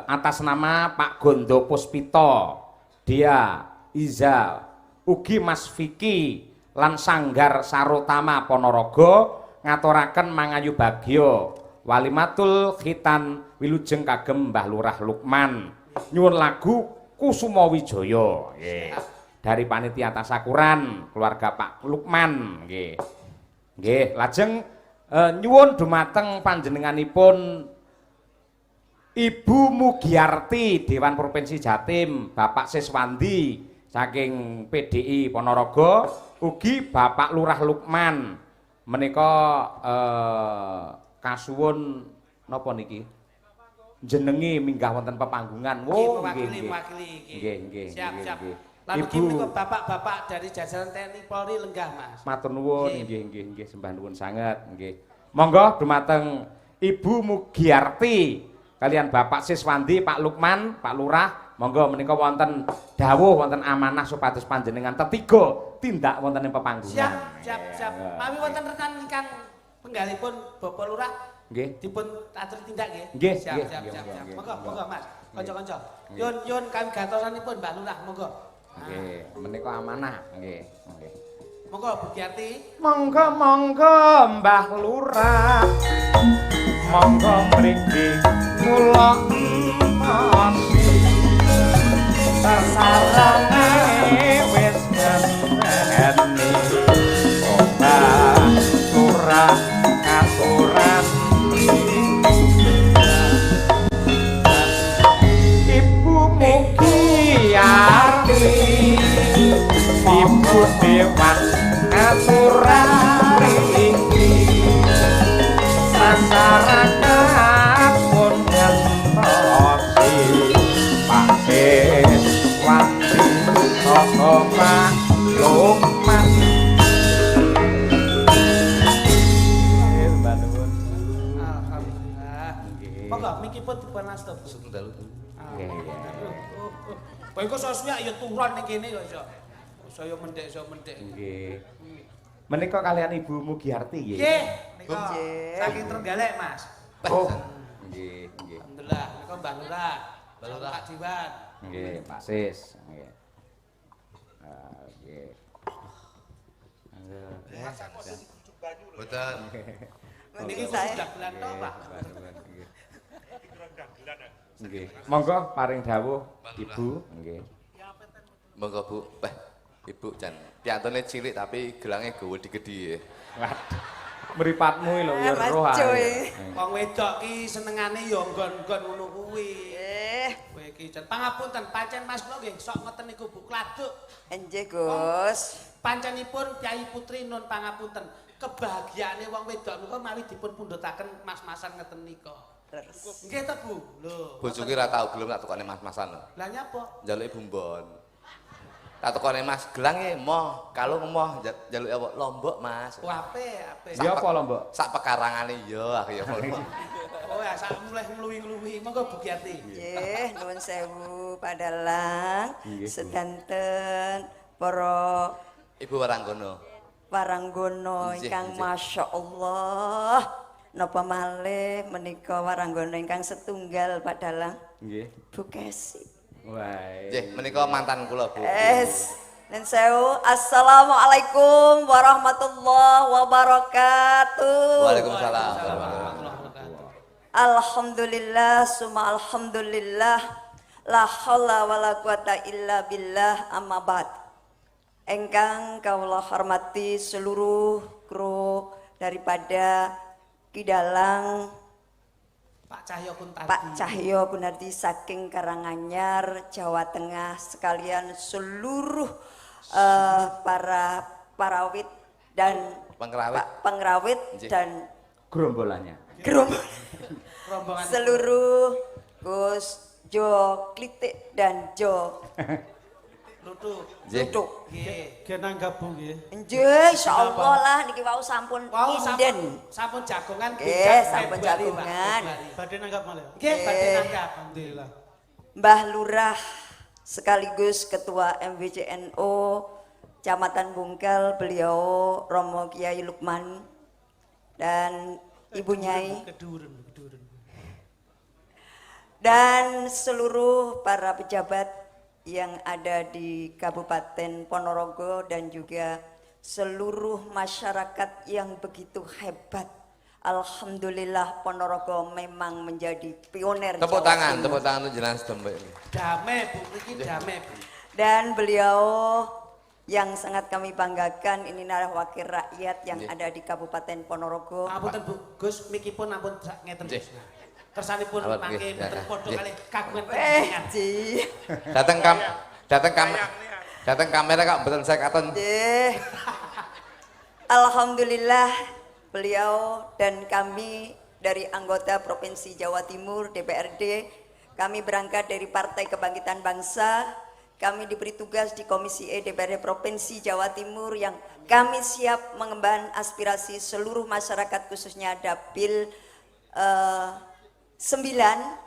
[SPEAKER 2] Atas nama Pak Gondo Puspito, dia Iza, ugi Mas Vicky lan Sanggar Sarotama Ponorogo ngaturaken mangayu bagyo walimatul khitan wilujeng kagem Mbah Lurah Lukman nyuwun lagu Kusuma Wijaya. Nggih. Dari panitia tasakuran keluarga Pak Lukman. Nggih. Nggih, lajeng nyuwun dumateng panjenenganipun Ibu Mugiarti Dewan Provinsi Jatim, Bapak Siswandi saking PDI Ponorogo, ugi Bapak Lurah Lukman menika kasuwun napa niki? Jenengi minggah wonten pepanggungan. Oh,
[SPEAKER 1] mewakili.
[SPEAKER 2] Nggih.
[SPEAKER 1] Siap. Lalu
[SPEAKER 2] Ibu
[SPEAKER 1] bapak-bapak dari jajaran TNI Polri lenggah, Mas.
[SPEAKER 2] matur nuwun, nggih, sembah nuwun sanget, nggih. Monggo dumateng Ibu Mugiarti kalian Bapak Siswandi, Pak Lukman, Pak Lurah, monggo menika wonten dawuh wonten amanah supados panjenengan tetiga tindak wonten ing pepanggungan.
[SPEAKER 1] Siap. Mawi wonten rekan ingkang penggalipun Bapak Lurah
[SPEAKER 2] Nggih.
[SPEAKER 1] dipun atur tindak nggih.
[SPEAKER 2] Nggih,
[SPEAKER 1] Siap.
[SPEAKER 2] nggih.
[SPEAKER 1] Monggo Mas. Kanca-kanca. Yun kami gatosanipun Mbak Lurah, monggo.
[SPEAKER 2] Nggih, menika amanah, nggih.
[SPEAKER 1] Monggo Bu Giarti.
[SPEAKER 2] Monggo Mbah Lurah. Monggo mriki kula emosi. Sasarane wis ngenteni. Mbah Lurah aturan Ibu Mugiarti, Ibu Dewan aturan mriki masyarakat pun ngentosi Pak Siswandi Koko Pak Lukman.
[SPEAKER 1] Alhamdulillah. Monggo miki pun dipun astep.
[SPEAKER 3] Setendalu.
[SPEAKER 1] Kowe kok sosnya ya turun ning kene kok iso. Saya mendek.
[SPEAKER 2] Nggih. Menika kalian Ibu Mugiarti nggih.
[SPEAKER 1] Nggih, nika saking Trenggalek, Mas.
[SPEAKER 2] Oh, nggih.
[SPEAKER 1] Alhamdulillah, nika Mbah Lurah, Pak Diwan.
[SPEAKER 2] Nggih, Pak Sis. Nggih. Nggih.
[SPEAKER 3] Boten.
[SPEAKER 1] Niki sudah bulan tok, Pak.
[SPEAKER 2] Nggih. Monggo paring dawuh Ibu. Nggih.
[SPEAKER 3] Monggo Bu. Ibu jan piantune cilik tapi gelange gawa digedhi.
[SPEAKER 2] Waduh. Mripatmu lho ya roh ae.
[SPEAKER 1] Wong wedok ki senengane ya nggon-nggon ngono kuwi. Kowe iki jan pangapunten pancen Mas kula nggih sok ngoten niku Bu Kladuk.
[SPEAKER 5] Enjih, Gus.
[SPEAKER 1] Pancenipun Kyai Putri Nun pangapunten. Kebahagiaane wong wedok niku mawi dipun pundhutaken mas-masan ngeten nika.
[SPEAKER 5] Terus.
[SPEAKER 1] Nggih to Bu. Lho.
[SPEAKER 3] Bojoku ora tau gelem tak tukane mas-masan lho.
[SPEAKER 1] Lah nyapa?
[SPEAKER 3] Njaluki bumbon. Tak tukane Mas gelang e moh, kalung moh njaluki apa? Lombok, Mas.
[SPEAKER 1] Apik.
[SPEAKER 2] Ya apa lho, Mbok?
[SPEAKER 3] Sak pekarangane ya aku ya ngono.
[SPEAKER 1] Oh ya sak mulih ngluwi-ngluwi. Monggo Bu Giarti.
[SPEAKER 5] Nggih, nuwun sewu padalang
[SPEAKER 2] Nggih, Bu.
[SPEAKER 5] sedanten para
[SPEAKER 3] Ibu Waranggono.
[SPEAKER 5] waranggono
[SPEAKER 3] Nggih,
[SPEAKER 5] ingkang
[SPEAKER 3] nggih.
[SPEAKER 5] masyaallah napa malih menika waranggono ingkang setunggal padalang
[SPEAKER 2] Nggih.
[SPEAKER 5] Bu Kesi.
[SPEAKER 2] Wae.
[SPEAKER 3] Nggih, menika mantan kula, Bu.
[SPEAKER 5] Nun sewu. Assalamualaikum warahmatullahi wabarakatuh.
[SPEAKER 3] Waalaikumsalam.
[SPEAKER 5] Alhamdulillah summa alhamdulillah la haula wala quwata illa billah amma ba'd. Engkang kawula hormati seluruh kru daripada Kidalang
[SPEAKER 1] Pak Cahyo Kuntardi.
[SPEAKER 5] Pak Cahyo Kunardi saking Karanganyar, Jawa Tengah sekalian seluruh para parawit dan
[SPEAKER 3] Pengrawit.
[SPEAKER 5] pengrawit
[SPEAKER 3] Nggih.
[SPEAKER 5] dan
[SPEAKER 2] Gerombolannya.
[SPEAKER 1] Rombongan
[SPEAKER 5] seluruh Gus Jo Klitik dan Jo
[SPEAKER 1] Lutu.
[SPEAKER 3] Nggih.
[SPEAKER 5] Lutuk.
[SPEAKER 1] Nggih. Genang gabung nggih.
[SPEAKER 5] Nggih, insyaallah lah niki wau sampun
[SPEAKER 1] Wow,
[SPEAKER 5] inden.
[SPEAKER 1] sampun jagongan
[SPEAKER 5] Nggih, sampun jagongan.
[SPEAKER 1] Badhe nanggap malih. Nggih, badhe nanggap. Alhamdulillah.
[SPEAKER 5] Mbah Lurah sekaligus Ketua MWCNO Kecamatan Bungkal, beliau Romo Kiai Lukman dan Ibu Nyai
[SPEAKER 1] Keduren.
[SPEAKER 5] dan seluruh para pejabat yang ada di Kabupaten Ponorogo dan juga seluruh masyarakat yang begitu hebat. Alhamdulillah Ponorogo memang menjadi pioner.
[SPEAKER 3] Tepuk
[SPEAKER 5] Jawa
[SPEAKER 3] tangan
[SPEAKER 5] Timur.
[SPEAKER 3] tuh jenengan sedembek.
[SPEAKER 1] Damai Bu, iki damai Bu.
[SPEAKER 5] Dan beliau yang sangat kami banggakan ini adalah wakil rakyat yang
[SPEAKER 3] Nggih.
[SPEAKER 5] ada di Kabupaten Ponorogo.
[SPEAKER 1] Pangapunten Bu, Gus mikipun ampun ngeten
[SPEAKER 3] Nggih.
[SPEAKER 1] Gus. Kersanipun
[SPEAKER 3] Awal,
[SPEAKER 1] mangke
[SPEAKER 3] nggih,
[SPEAKER 1] mboten
[SPEAKER 3] ya,
[SPEAKER 1] padha
[SPEAKER 3] nggih.
[SPEAKER 1] kalih kagungan
[SPEAKER 5] Eh,
[SPEAKER 1] panjenengan.
[SPEAKER 5] Ji.
[SPEAKER 3] Datang kamera kak betul saya katon.
[SPEAKER 5] Nggih. Alhamdulillah beliau dan kami dari anggota Provinsi Jawa Timur DPRD, kami berangkat dari Partai Kebangkitan Bangsa. Kami diberi tugas di Komisi E DPRD Provinsi Jawa Timur yang kami siap mengemban aspirasi seluruh masyarakat khususnya Dapil 9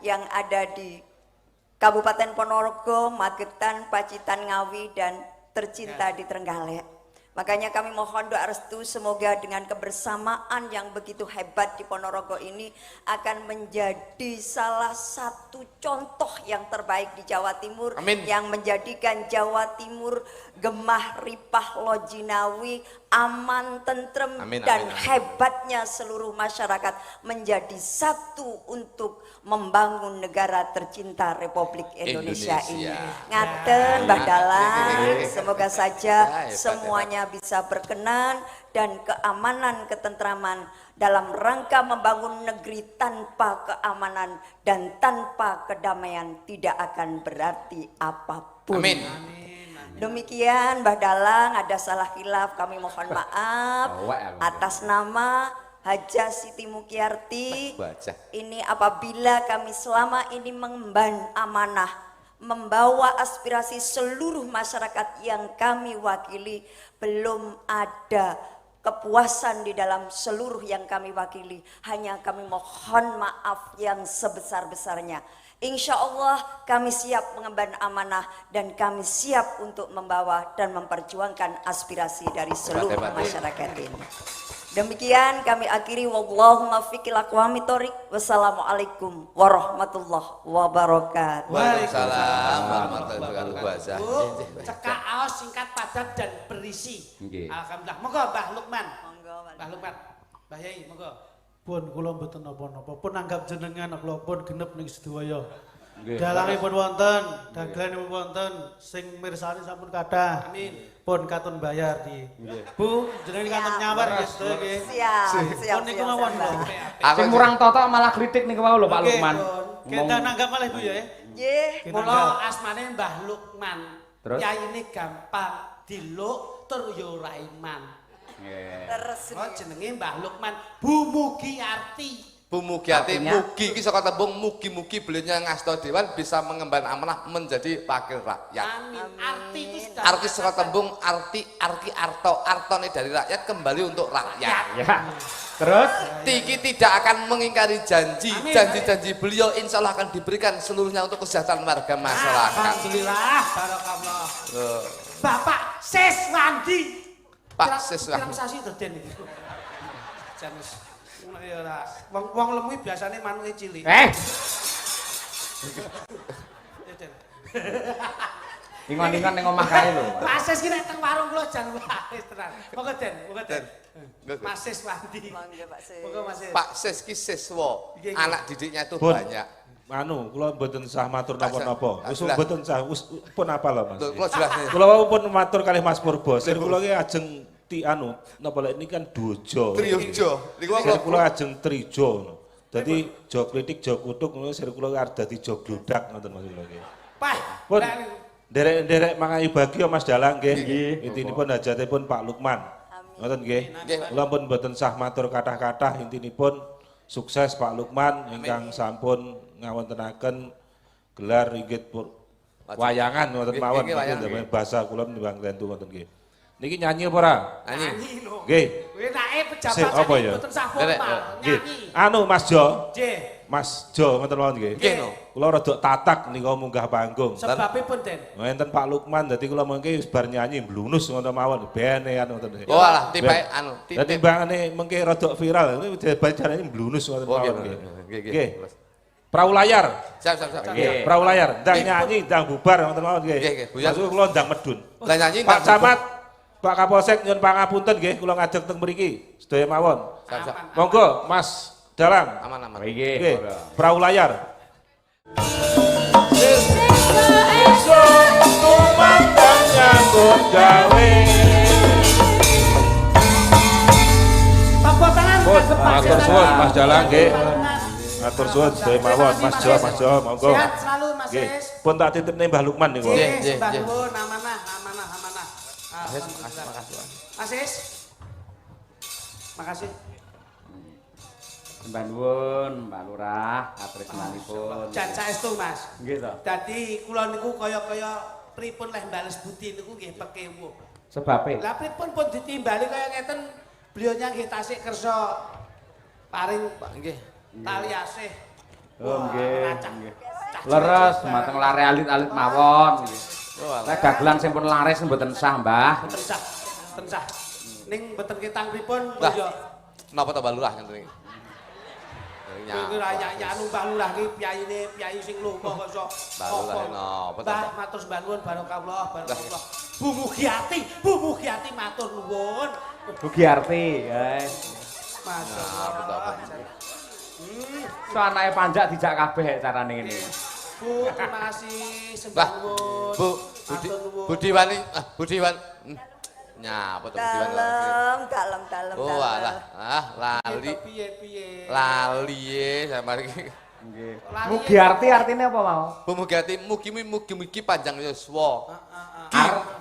[SPEAKER 5] yang ada di Kabupaten Ponorogo, Magetan, Pacitan, Ngawi, dan tercinta di Trenggalek. Makanya kami mohon doa restu semoga dengan kebersamaan yang begitu hebat di Ponorogo ini akan menjadi salah satu contoh yang terbaik di Jawa Timur.
[SPEAKER 3] Amin.
[SPEAKER 5] Yang menjadikan Jawa Timur gemah ripah lojinawi, aman, tentrem,
[SPEAKER 3] Amin,
[SPEAKER 5] dan
[SPEAKER 3] amin, amin.
[SPEAKER 5] hebatnya seluruh masyarakat menjadi satu untuk membangun negara tercinta Republik Indonesia ini.
[SPEAKER 3] Indonesia.
[SPEAKER 5] Ngaten Mbah Dalang,
[SPEAKER 3] Ya.
[SPEAKER 5] semoga
[SPEAKER 3] Ya,
[SPEAKER 5] saja
[SPEAKER 3] hebat,
[SPEAKER 5] semuanya bisa berkenan dan keamanan ketentraman dalam rangka membangun negeri tanpa keamanan dan tanpa kedamaian tidak akan berarti apapun.
[SPEAKER 3] Amin.
[SPEAKER 5] Demikian Mbah Dalang, ada salah khilaf kami mohon maaf atas nama Haja Siti Mukyarti.
[SPEAKER 3] Baca.
[SPEAKER 5] Ini apabila kami selama ini mengemban amanah membawa aspirasi seluruh masyarakat yang kami wakili, belum ada kepuasan di dalam seluruh yang kami wakili. Hanya kami mohon maaf yang sebesar-besarnya. Insya Allah kami siap mengemban amanah dan kami siap untuk membawa dan memperjuangkan aspirasi dari seluruh
[SPEAKER 3] Hebat, hebat.
[SPEAKER 5] masyarakat ini. Demikian kami akhiri, wallahumma fiqil aqwami thoriq. Wassalamualaikum warahmatullahi wabarakatuh.
[SPEAKER 3] Waalaikumsalam warahmatullahi wabarakatuh.
[SPEAKER 1] Bu, cekak aos singkat padat dan berisi.
[SPEAKER 2] Nggih.
[SPEAKER 1] Alhamdulillah. Monggo Mbah Lukman.
[SPEAKER 5] Monggo, Pak.
[SPEAKER 1] Mbah Lukman. Mbah Yai, monggo.
[SPEAKER 6] Pun kula mboten napa-napa, pun anggap jenengan kula pun genep ning sedaya.
[SPEAKER 2] Nggih.
[SPEAKER 6] Dalangipun wonten, dagelanipun wonten, sing mirsani sampun kathah.
[SPEAKER 1] Amin.
[SPEAKER 6] Pun katon bayar di. Bu, jenengan katon nyawar nggih sedaya nggih.
[SPEAKER 5] Siap,
[SPEAKER 6] Pun niku mawon lho.
[SPEAKER 3] Aku
[SPEAKER 2] Sing murang toto malah kritik nih mau lho Pak
[SPEAKER 6] Nggih,
[SPEAKER 2] Lukman.
[SPEAKER 6] Pun. Kita nanggap malih Bu ya.
[SPEAKER 5] Nggih.
[SPEAKER 1] Mula asmane Mbah Lukman.
[SPEAKER 2] Terus?
[SPEAKER 1] Yaine gampang diluk tur yo ora iman.
[SPEAKER 5] Terus
[SPEAKER 1] Oh jenenge Mbah Lukman Bumugi Arti.
[SPEAKER 3] Bu Mugyati,
[SPEAKER 2] Artinya?
[SPEAKER 3] mugi iki saka tembung mugi-mugi beliaunya ngasta dewan bisa mengemban amanah menjadi wakil rakyat.
[SPEAKER 1] Amin. Arti itu sudah
[SPEAKER 3] Arti saka tembung arti arto, artone dari rakyat kembali untuk rakyat.
[SPEAKER 2] Ya. Terus
[SPEAKER 3] Tiki tidak akan mengingkari janji,
[SPEAKER 1] Amin.
[SPEAKER 3] janji-janji beliau insya Allah akan diberikan seluruhnya untuk kesejahteraan warga masyarakat.
[SPEAKER 1] Alhamdulillah, barokallah.
[SPEAKER 3] Loh,
[SPEAKER 1] Bapak Seswandi.
[SPEAKER 3] Pak Seswandi.
[SPEAKER 1] Pirang sasi deden iki. Jan wis ya ora. Wong lemu biasane manuke cilik. Ya, Den.
[SPEAKER 2] ingon-ingon ning omah kae lho.
[SPEAKER 1] Pak Ses ki nek teng warung kula jan wis tenan. Monggo Den, monggo Den.
[SPEAKER 3] Den.
[SPEAKER 1] Mas Seswandi.
[SPEAKER 5] Monggo Pak Sis.
[SPEAKER 1] Monggo Mas Ses.
[SPEAKER 3] Pak Seski Siswo,
[SPEAKER 1] Iya, iya.
[SPEAKER 3] anak didiknya itu
[SPEAKER 7] Bun.
[SPEAKER 3] banyak.
[SPEAKER 7] Anu, kula mboten sah matur napa-napa. Wis
[SPEAKER 3] Jelas.
[SPEAKER 7] mboten sah, wis pun apa lho Mas.
[SPEAKER 3] Tuh, kalau jelas nih.
[SPEAKER 7] Kula wau pun matur kalih Mas Purbo. Sir kula ki ajeng anu, napa lek ini kan dojo.
[SPEAKER 3] Triojo. Niku
[SPEAKER 7] Sir kula ajeng trijo ngono. Dadi jo kritik jo kutuk ngono sir kula arep dadi jo glodak ngoten Mas kula ki.
[SPEAKER 1] Pak.
[SPEAKER 7] Pun
[SPEAKER 1] nek-
[SPEAKER 7] derek-derek mangayu bagya Mas Dalang nggih.
[SPEAKER 2] Nggih.
[SPEAKER 7] Intinipun hajatipun Pak Lukman. Ngoten nggih.
[SPEAKER 3] Nggih.
[SPEAKER 7] Kula pun mboten sah matur kathah-kathah, intinipun sukses Pak Lukman ingkang sampun ngawontenaken gelar inggih wayangan ngoten
[SPEAKER 3] Nggih,
[SPEAKER 7] mawon
[SPEAKER 3] nggih, wayang.
[SPEAKER 7] nggih bahasa kula nimbang tentu ngoten nggih. Niki nyanyi apa ora?
[SPEAKER 3] Nyanyi.
[SPEAKER 1] Nyanyi lho.
[SPEAKER 7] Nggih.
[SPEAKER 1] Kowe nake pejabat
[SPEAKER 7] Sip, apa ya?
[SPEAKER 1] mboten sah
[SPEAKER 3] Derek,
[SPEAKER 1] formal.
[SPEAKER 7] Nggih.
[SPEAKER 1] Nyanyi.
[SPEAKER 7] Anu Mas Jo,
[SPEAKER 1] Nggih.
[SPEAKER 7] Mas Jo ngoten mawon nggih.
[SPEAKER 3] Nggih, no.
[SPEAKER 7] Kula rada tatak nika munggah panggung.
[SPEAKER 1] Sebabipun Den.
[SPEAKER 7] Enten Pak Lukman dadi kula mengke wis bar nyanyi blunus ngoten mawon benean ngoten nggih.
[SPEAKER 3] Oh alah, tipe anu,
[SPEAKER 7] Dadi
[SPEAKER 3] titip.
[SPEAKER 7] mbangane mengke rada viral iki bacarane blunus ngoten
[SPEAKER 3] Oh,
[SPEAKER 7] mawon
[SPEAKER 3] nggih,
[SPEAKER 7] nggih.
[SPEAKER 3] nggih, nggih.
[SPEAKER 7] Nggih. Perahu layar.
[SPEAKER 3] Siap, siap, siap.
[SPEAKER 2] Nggih.
[SPEAKER 7] Perahu layar, ndang
[SPEAKER 3] Nggih.
[SPEAKER 7] nyanyi, ndang bubar ngoten mawon nggih.
[SPEAKER 3] Nggih, nggih, buyar.
[SPEAKER 7] Maksud kula ndang medun.
[SPEAKER 3] Lah nyanyi
[SPEAKER 7] Pak
[SPEAKER 3] ndang
[SPEAKER 7] Camat, Pak Kapolsek nyuwun pangapunten nggih kula ngajeng teng mriki. Sedaya mawon.
[SPEAKER 3] Siap, siap.
[SPEAKER 7] Monggo Mas Dalang.
[SPEAKER 3] Aman-aman.
[SPEAKER 2] Nggih.
[SPEAKER 7] Nggih. Perahu layar. Tumandang nyambut gawe.
[SPEAKER 1] Tepuk tangan
[SPEAKER 7] Pun,
[SPEAKER 1] kagem Pak
[SPEAKER 7] matur
[SPEAKER 1] Seswandi.
[SPEAKER 7] suwun Mas Dalang nggih. Matur suwun sedaya mawon Mas Jo, monggo.
[SPEAKER 1] Sehat selalu Mas
[SPEAKER 7] Nggih.
[SPEAKER 1] Sis.
[SPEAKER 7] Pun tak titipne Mbah Lukman niku.
[SPEAKER 1] Nggih,
[SPEAKER 3] nggih,
[SPEAKER 1] sembah
[SPEAKER 3] nggih.
[SPEAKER 1] nuwun, amanah.
[SPEAKER 3] Makasih.
[SPEAKER 1] Mas Sis. Makasih.
[SPEAKER 2] Mbah nuwun, Mbak Lurah, katresnanipun.
[SPEAKER 1] Jan saestu Mas.
[SPEAKER 2] Nggih to.
[SPEAKER 1] Dadi kula niku kaya pripun leh bales budi niku nggih pekewuh.
[SPEAKER 2] Sebabe.
[SPEAKER 1] Lah pripun pun ditimbali kaya ngeten beliaunya nggih tasik kersa paring
[SPEAKER 3] Nggih.
[SPEAKER 1] tali asih.
[SPEAKER 2] Oh
[SPEAKER 1] Wah,
[SPEAKER 2] nggih.
[SPEAKER 1] racak.
[SPEAKER 2] Nggih.
[SPEAKER 1] Cah
[SPEAKER 2] Leres
[SPEAKER 1] cilik
[SPEAKER 2] mateng lare alit-alit mawon nggih.
[SPEAKER 3] Oh,
[SPEAKER 2] Nek dagelan sing pun laris mboten sah, Mbah.
[SPEAKER 1] Mboten sah. Mboten sah. Ning mboten ketang pripun
[SPEAKER 3] Lah.
[SPEAKER 1] yo.
[SPEAKER 3] Napa to Mbah Lurah ngenten iki?
[SPEAKER 1] Kuwi ya anu Mbah Lurah ki piyai sing lunga kok iso.
[SPEAKER 3] Mbah Lurah napa to,
[SPEAKER 1] Mbah
[SPEAKER 3] Mbah?
[SPEAKER 1] matur nuwun barokah. Bu Mugiati matur nuwun.
[SPEAKER 2] Bu Giarti, guys.
[SPEAKER 1] Masyaallah.
[SPEAKER 2] So anake panjak dijak kabeh carane ngene.
[SPEAKER 1] Bu, terima kasih sembah
[SPEAKER 3] Mbah,
[SPEAKER 1] nuwun.
[SPEAKER 3] Bu,
[SPEAKER 1] Matur nuwun.
[SPEAKER 3] Budiwani, Budiwan. Nyapa to Budiwan?
[SPEAKER 5] Dalem.
[SPEAKER 3] Oh alah, lali.
[SPEAKER 1] Piye?
[SPEAKER 3] Lali sampe iki.
[SPEAKER 2] Nggih. Mugiarti artine apa mau?
[SPEAKER 3] Bumugati mugi-mugi panjang yuswa.
[SPEAKER 2] Ar-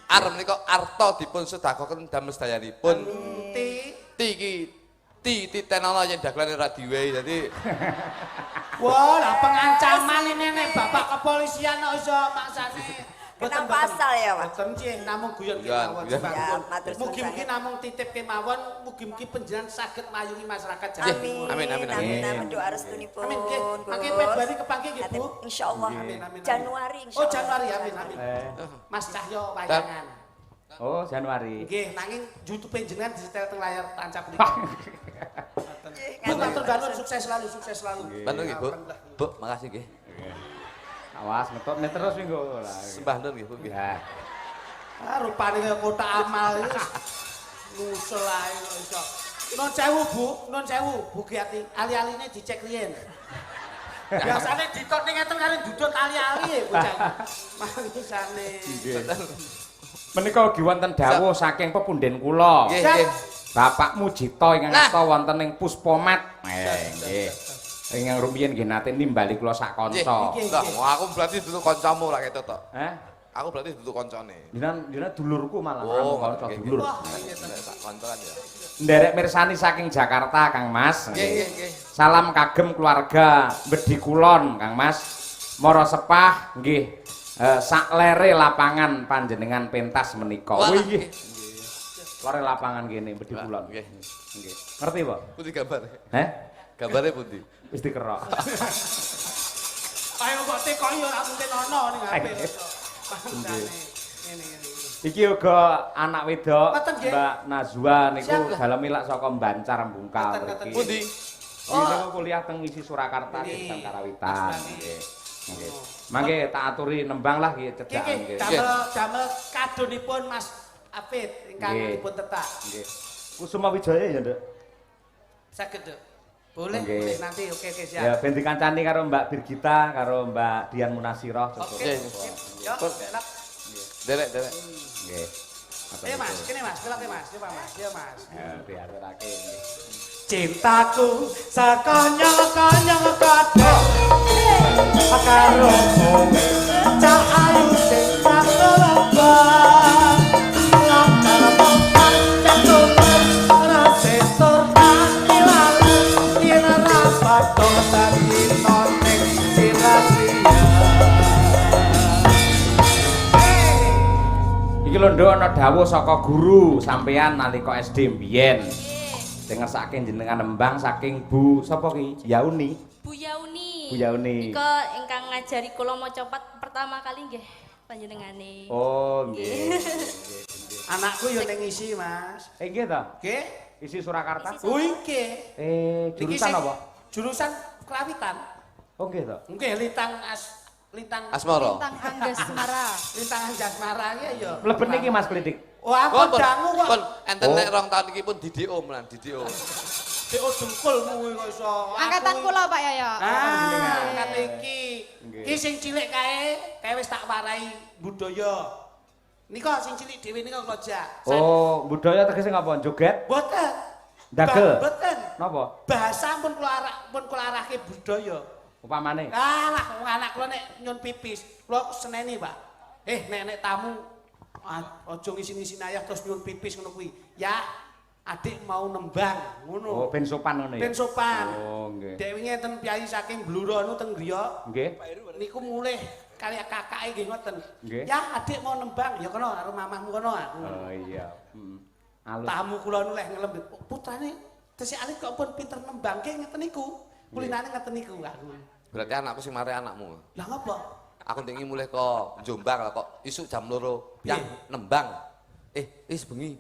[SPEAKER 3] Ar menika arta dipun sedekaken damel sedayanipun. Ti titenono yen dagelane ra diwehi dadi
[SPEAKER 1] Wah, lah pengancaman ini nek Bapak kepolisian kok iso maksane.
[SPEAKER 5] Kena pasal ya, Mas?
[SPEAKER 1] Boten nggih, namung guyon
[SPEAKER 3] Guyon,
[SPEAKER 1] kemawon.
[SPEAKER 3] guyon.
[SPEAKER 1] Sembah
[SPEAKER 5] Ya,
[SPEAKER 1] nuwun.
[SPEAKER 5] matur suwun
[SPEAKER 1] Mugi-mugi
[SPEAKER 5] sanget.
[SPEAKER 1] namung titip kemawon, mugi-mugi panjenengan saged mayungi masyarakat Jawa
[SPEAKER 3] Amin.
[SPEAKER 1] Timur.
[SPEAKER 5] Amin. Doa restunipun.
[SPEAKER 1] Amin nggih. Mangke
[SPEAKER 5] Gus.
[SPEAKER 1] Februari kepanggih nggih, Bu.
[SPEAKER 5] Insyaallah.
[SPEAKER 1] Amin.
[SPEAKER 5] Januari
[SPEAKER 1] Oh,
[SPEAKER 5] insyaallah.
[SPEAKER 1] Januari amin.
[SPEAKER 2] Eh.
[SPEAKER 1] Mas Cahyo wayangan.
[SPEAKER 2] Oh, Januari.
[SPEAKER 1] Nggih, nanging YouTube jenengan disetel teng layar tancap mriki. Bu, matur nuwun, sukses selalu.
[SPEAKER 3] Bantu nggih, Bu. Bu, makasih nggih.
[SPEAKER 2] Awas ngetokne terus minggu.
[SPEAKER 3] Sembah nun nggih, Bu. nggih.
[SPEAKER 2] Ya.
[SPEAKER 1] Ah, rupane kaya kotak amal iki. Nusul ae kok iso. Nun sewu, Bu Giati. Ali-aline dicek riyen. Biasane ditok ning ngeten karo dudut ali-ali bocah. Mangisane.
[SPEAKER 2] Menika ugi wonten dawuh saking pepunden kula.
[SPEAKER 3] Nggih,
[SPEAKER 1] Siap.
[SPEAKER 3] nggih.
[SPEAKER 2] Bapak Mujito ingkang
[SPEAKER 3] Nah.
[SPEAKER 2] asta wonten ing Puspomat. Nggih. Ingkang rumiyin nggih nate nimbali kula sak
[SPEAKER 3] Nggih.
[SPEAKER 2] kanca.
[SPEAKER 3] Lah, aku berarti duduk kancamu lah ketok tok.
[SPEAKER 2] Heh.
[SPEAKER 3] Aku berarti duduk kancane.
[SPEAKER 2] Jenengan dulurku malah
[SPEAKER 3] Oh,
[SPEAKER 2] kanca
[SPEAKER 3] nggih,
[SPEAKER 2] dulur.
[SPEAKER 3] Tak kancan ya.
[SPEAKER 2] Nderek mirsani saking Jakarta, Kang Mas.
[SPEAKER 3] Nggih.
[SPEAKER 2] Salam kagem keluarga Bedi Kulon, Kang Mas. Mara sepah nggih. Saklere lapangan panjenengan pentas menika.
[SPEAKER 3] Wah,
[SPEAKER 2] Wih, nggih. Lare lapangan kene Bedi Kulon.
[SPEAKER 3] Nggih.
[SPEAKER 2] Nggih. Ngerti, Pak?
[SPEAKER 3] Pundi gambar?
[SPEAKER 2] Heh?
[SPEAKER 3] Gambarnya pundi?
[SPEAKER 2] Wis dikerok.
[SPEAKER 1] Ayo kok teko yo ora mungkin ono ning HP. Nggih. Ngene.
[SPEAKER 2] Iki uga anak wedok
[SPEAKER 1] Ngoten, nggih.
[SPEAKER 2] Mbak Nazwa niku
[SPEAKER 1] Siap, lah.
[SPEAKER 2] dalem milak saka Bancar Mbungkal
[SPEAKER 1] Ngoten,
[SPEAKER 2] mriki.
[SPEAKER 3] Pundi?
[SPEAKER 2] Iki niku kuliah teng isi Surakarta
[SPEAKER 1] Ini.
[SPEAKER 2] Jurusan Karawitan.
[SPEAKER 1] Mas Bani.
[SPEAKER 2] Nggih. Nggih. Mangke tak aturi nembang lah nggih cedakan
[SPEAKER 1] Nggih,
[SPEAKER 2] nggih.
[SPEAKER 1] damel kadonipun Mas Afid ingkang
[SPEAKER 2] Nggih.
[SPEAKER 1] dipun tetak.
[SPEAKER 2] Nggih. Kusuma Wijaya ya, Nduk.
[SPEAKER 1] Saged, Duk. Boleh,
[SPEAKER 2] Nggih.
[SPEAKER 1] boleh nanti oke siap.
[SPEAKER 2] Ya ben dikancani karo Mbak Birgita karo Mbak Dian Munasiroh cukup.
[SPEAKER 1] Oke.
[SPEAKER 3] Nggih.
[SPEAKER 1] Yo, enak.
[SPEAKER 3] Derek.
[SPEAKER 2] Nggih.
[SPEAKER 1] Ayo Mas, kene Mas, belok Mas, coba Mas. Yo Mas.
[SPEAKER 2] Ya diaturake nggih.
[SPEAKER 1] Cintaku sakonyong-konyong kabeh karo kowe cak ayu sing kakobang lantar pompat cetukan rase surta ilalu yen ora padha dadi noning sirasia.
[SPEAKER 2] Iki lho Nduk ana dawuh saka guru sampeyan nalika SD mbiyen. Dengersake jenengan nembang saking Bu sapa ki? Yauni.
[SPEAKER 8] Bu Yauni.
[SPEAKER 2] Bu Yauni.
[SPEAKER 8] Nika ingkang ngajari kula maca pertama kali nggih panjenengane.
[SPEAKER 2] Oh, nggih.
[SPEAKER 1] Anakku yo ning isi, Mas.
[SPEAKER 2] Nggih ta?
[SPEAKER 1] Nggih.
[SPEAKER 2] Isi Surakarta.
[SPEAKER 8] Isi
[SPEAKER 1] Oh, nggih.
[SPEAKER 2] Jurusan
[SPEAKER 1] Iki sing-
[SPEAKER 2] apa?
[SPEAKER 1] Jurusan Kerawitan.
[SPEAKER 2] Oh, nggih ta?
[SPEAKER 1] Nggih, Lintang
[SPEAKER 3] Asmara.
[SPEAKER 8] Tentang Anggasmara.
[SPEAKER 1] Lintang Anjasmara ya.
[SPEAKER 2] Mlebet niki Mas Klitik.
[SPEAKER 1] Oh, aku dangu kok.
[SPEAKER 3] Pun enten nek rong tahun iki pun DDO menan DDO.
[SPEAKER 1] Dek dengkulmu kuwi kok iso.
[SPEAKER 8] Angkatan kula Pak Yoyo.
[SPEAKER 1] Angkat iki.
[SPEAKER 2] Nggih.
[SPEAKER 1] Ki sing cilik kae wis tak warai budaya. Nika sing cilik dhewe nika kula jak.
[SPEAKER 2] Oh, budaya tegese ngapa? Joget?
[SPEAKER 1] Boten.
[SPEAKER 2] Dagel?
[SPEAKER 1] Boten.
[SPEAKER 2] Napa?
[SPEAKER 1] Bahasa pun kula arahke budaya.
[SPEAKER 2] Upamane.
[SPEAKER 1] Alah, wong anak kula nek nyun pipis, kula seneni, Pak. Nek tamu aja ngisi-ngisi ayah terus nyun pipis ngono kuwi. Ya, adik mau nembang ngono.
[SPEAKER 2] Oh, ben sopan ngono ya.
[SPEAKER 1] Ben sopan.
[SPEAKER 2] Oh, nggih.
[SPEAKER 1] Dek wingi enten piyai saking Bluro anu teng griya.
[SPEAKER 2] Nggih.
[SPEAKER 1] Niku mulih kali kakake nggih ngoten.
[SPEAKER 2] Nggih.
[SPEAKER 1] Ya, adik mau nembang, ya kono karo mamahmu kono aku.
[SPEAKER 2] Oh iya. Alus.
[SPEAKER 1] Tamu kula nu leh ngelem putrane tesih alit kok pun pinter nembangke ngeten niku. Kulinane ngeten niku aku.
[SPEAKER 3] Berarti anakku sing mari anakmu.
[SPEAKER 1] Lah ngapa?
[SPEAKER 3] Aku ndingi mulih kok Jombang lah kok isuk jam 2. Yang nembang. Sebengi.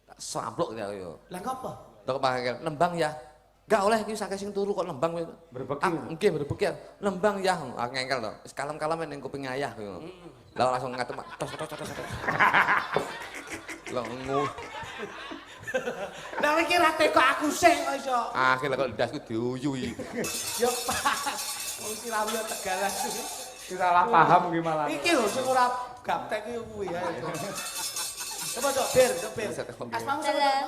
[SPEAKER 3] Tak sampluk ya yo.
[SPEAKER 1] Lah ngapa?
[SPEAKER 3] Tok panggil nembang ya. Enggak oleh iki saking sing turu kok nembang kowe.
[SPEAKER 2] Berbeki.
[SPEAKER 3] Nggih berbeki. Nembang ya. Aku ngengkel to. Wis kalem-kalem ning kuping ayah ngono. Lah langsung ngatem tos. Lah
[SPEAKER 1] Lah iki ra teko aku sing kok iso.
[SPEAKER 3] akhirnya kok ndasku diuyui.
[SPEAKER 1] Yo pas. Wong Sirawiya Tegalan.
[SPEAKER 2] Salah paham gimana?
[SPEAKER 1] Iki lho sing ora gaptek iki kuwi ya. Coba Cok, Bir. Asmamu
[SPEAKER 8] Dadah.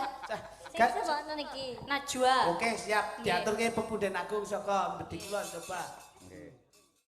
[SPEAKER 1] sapa?
[SPEAKER 8] Sing sapa niki? Najwa.
[SPEAKER 1] Oke, siap. Diaturke pepunden agung saka Bedik Kulon coba.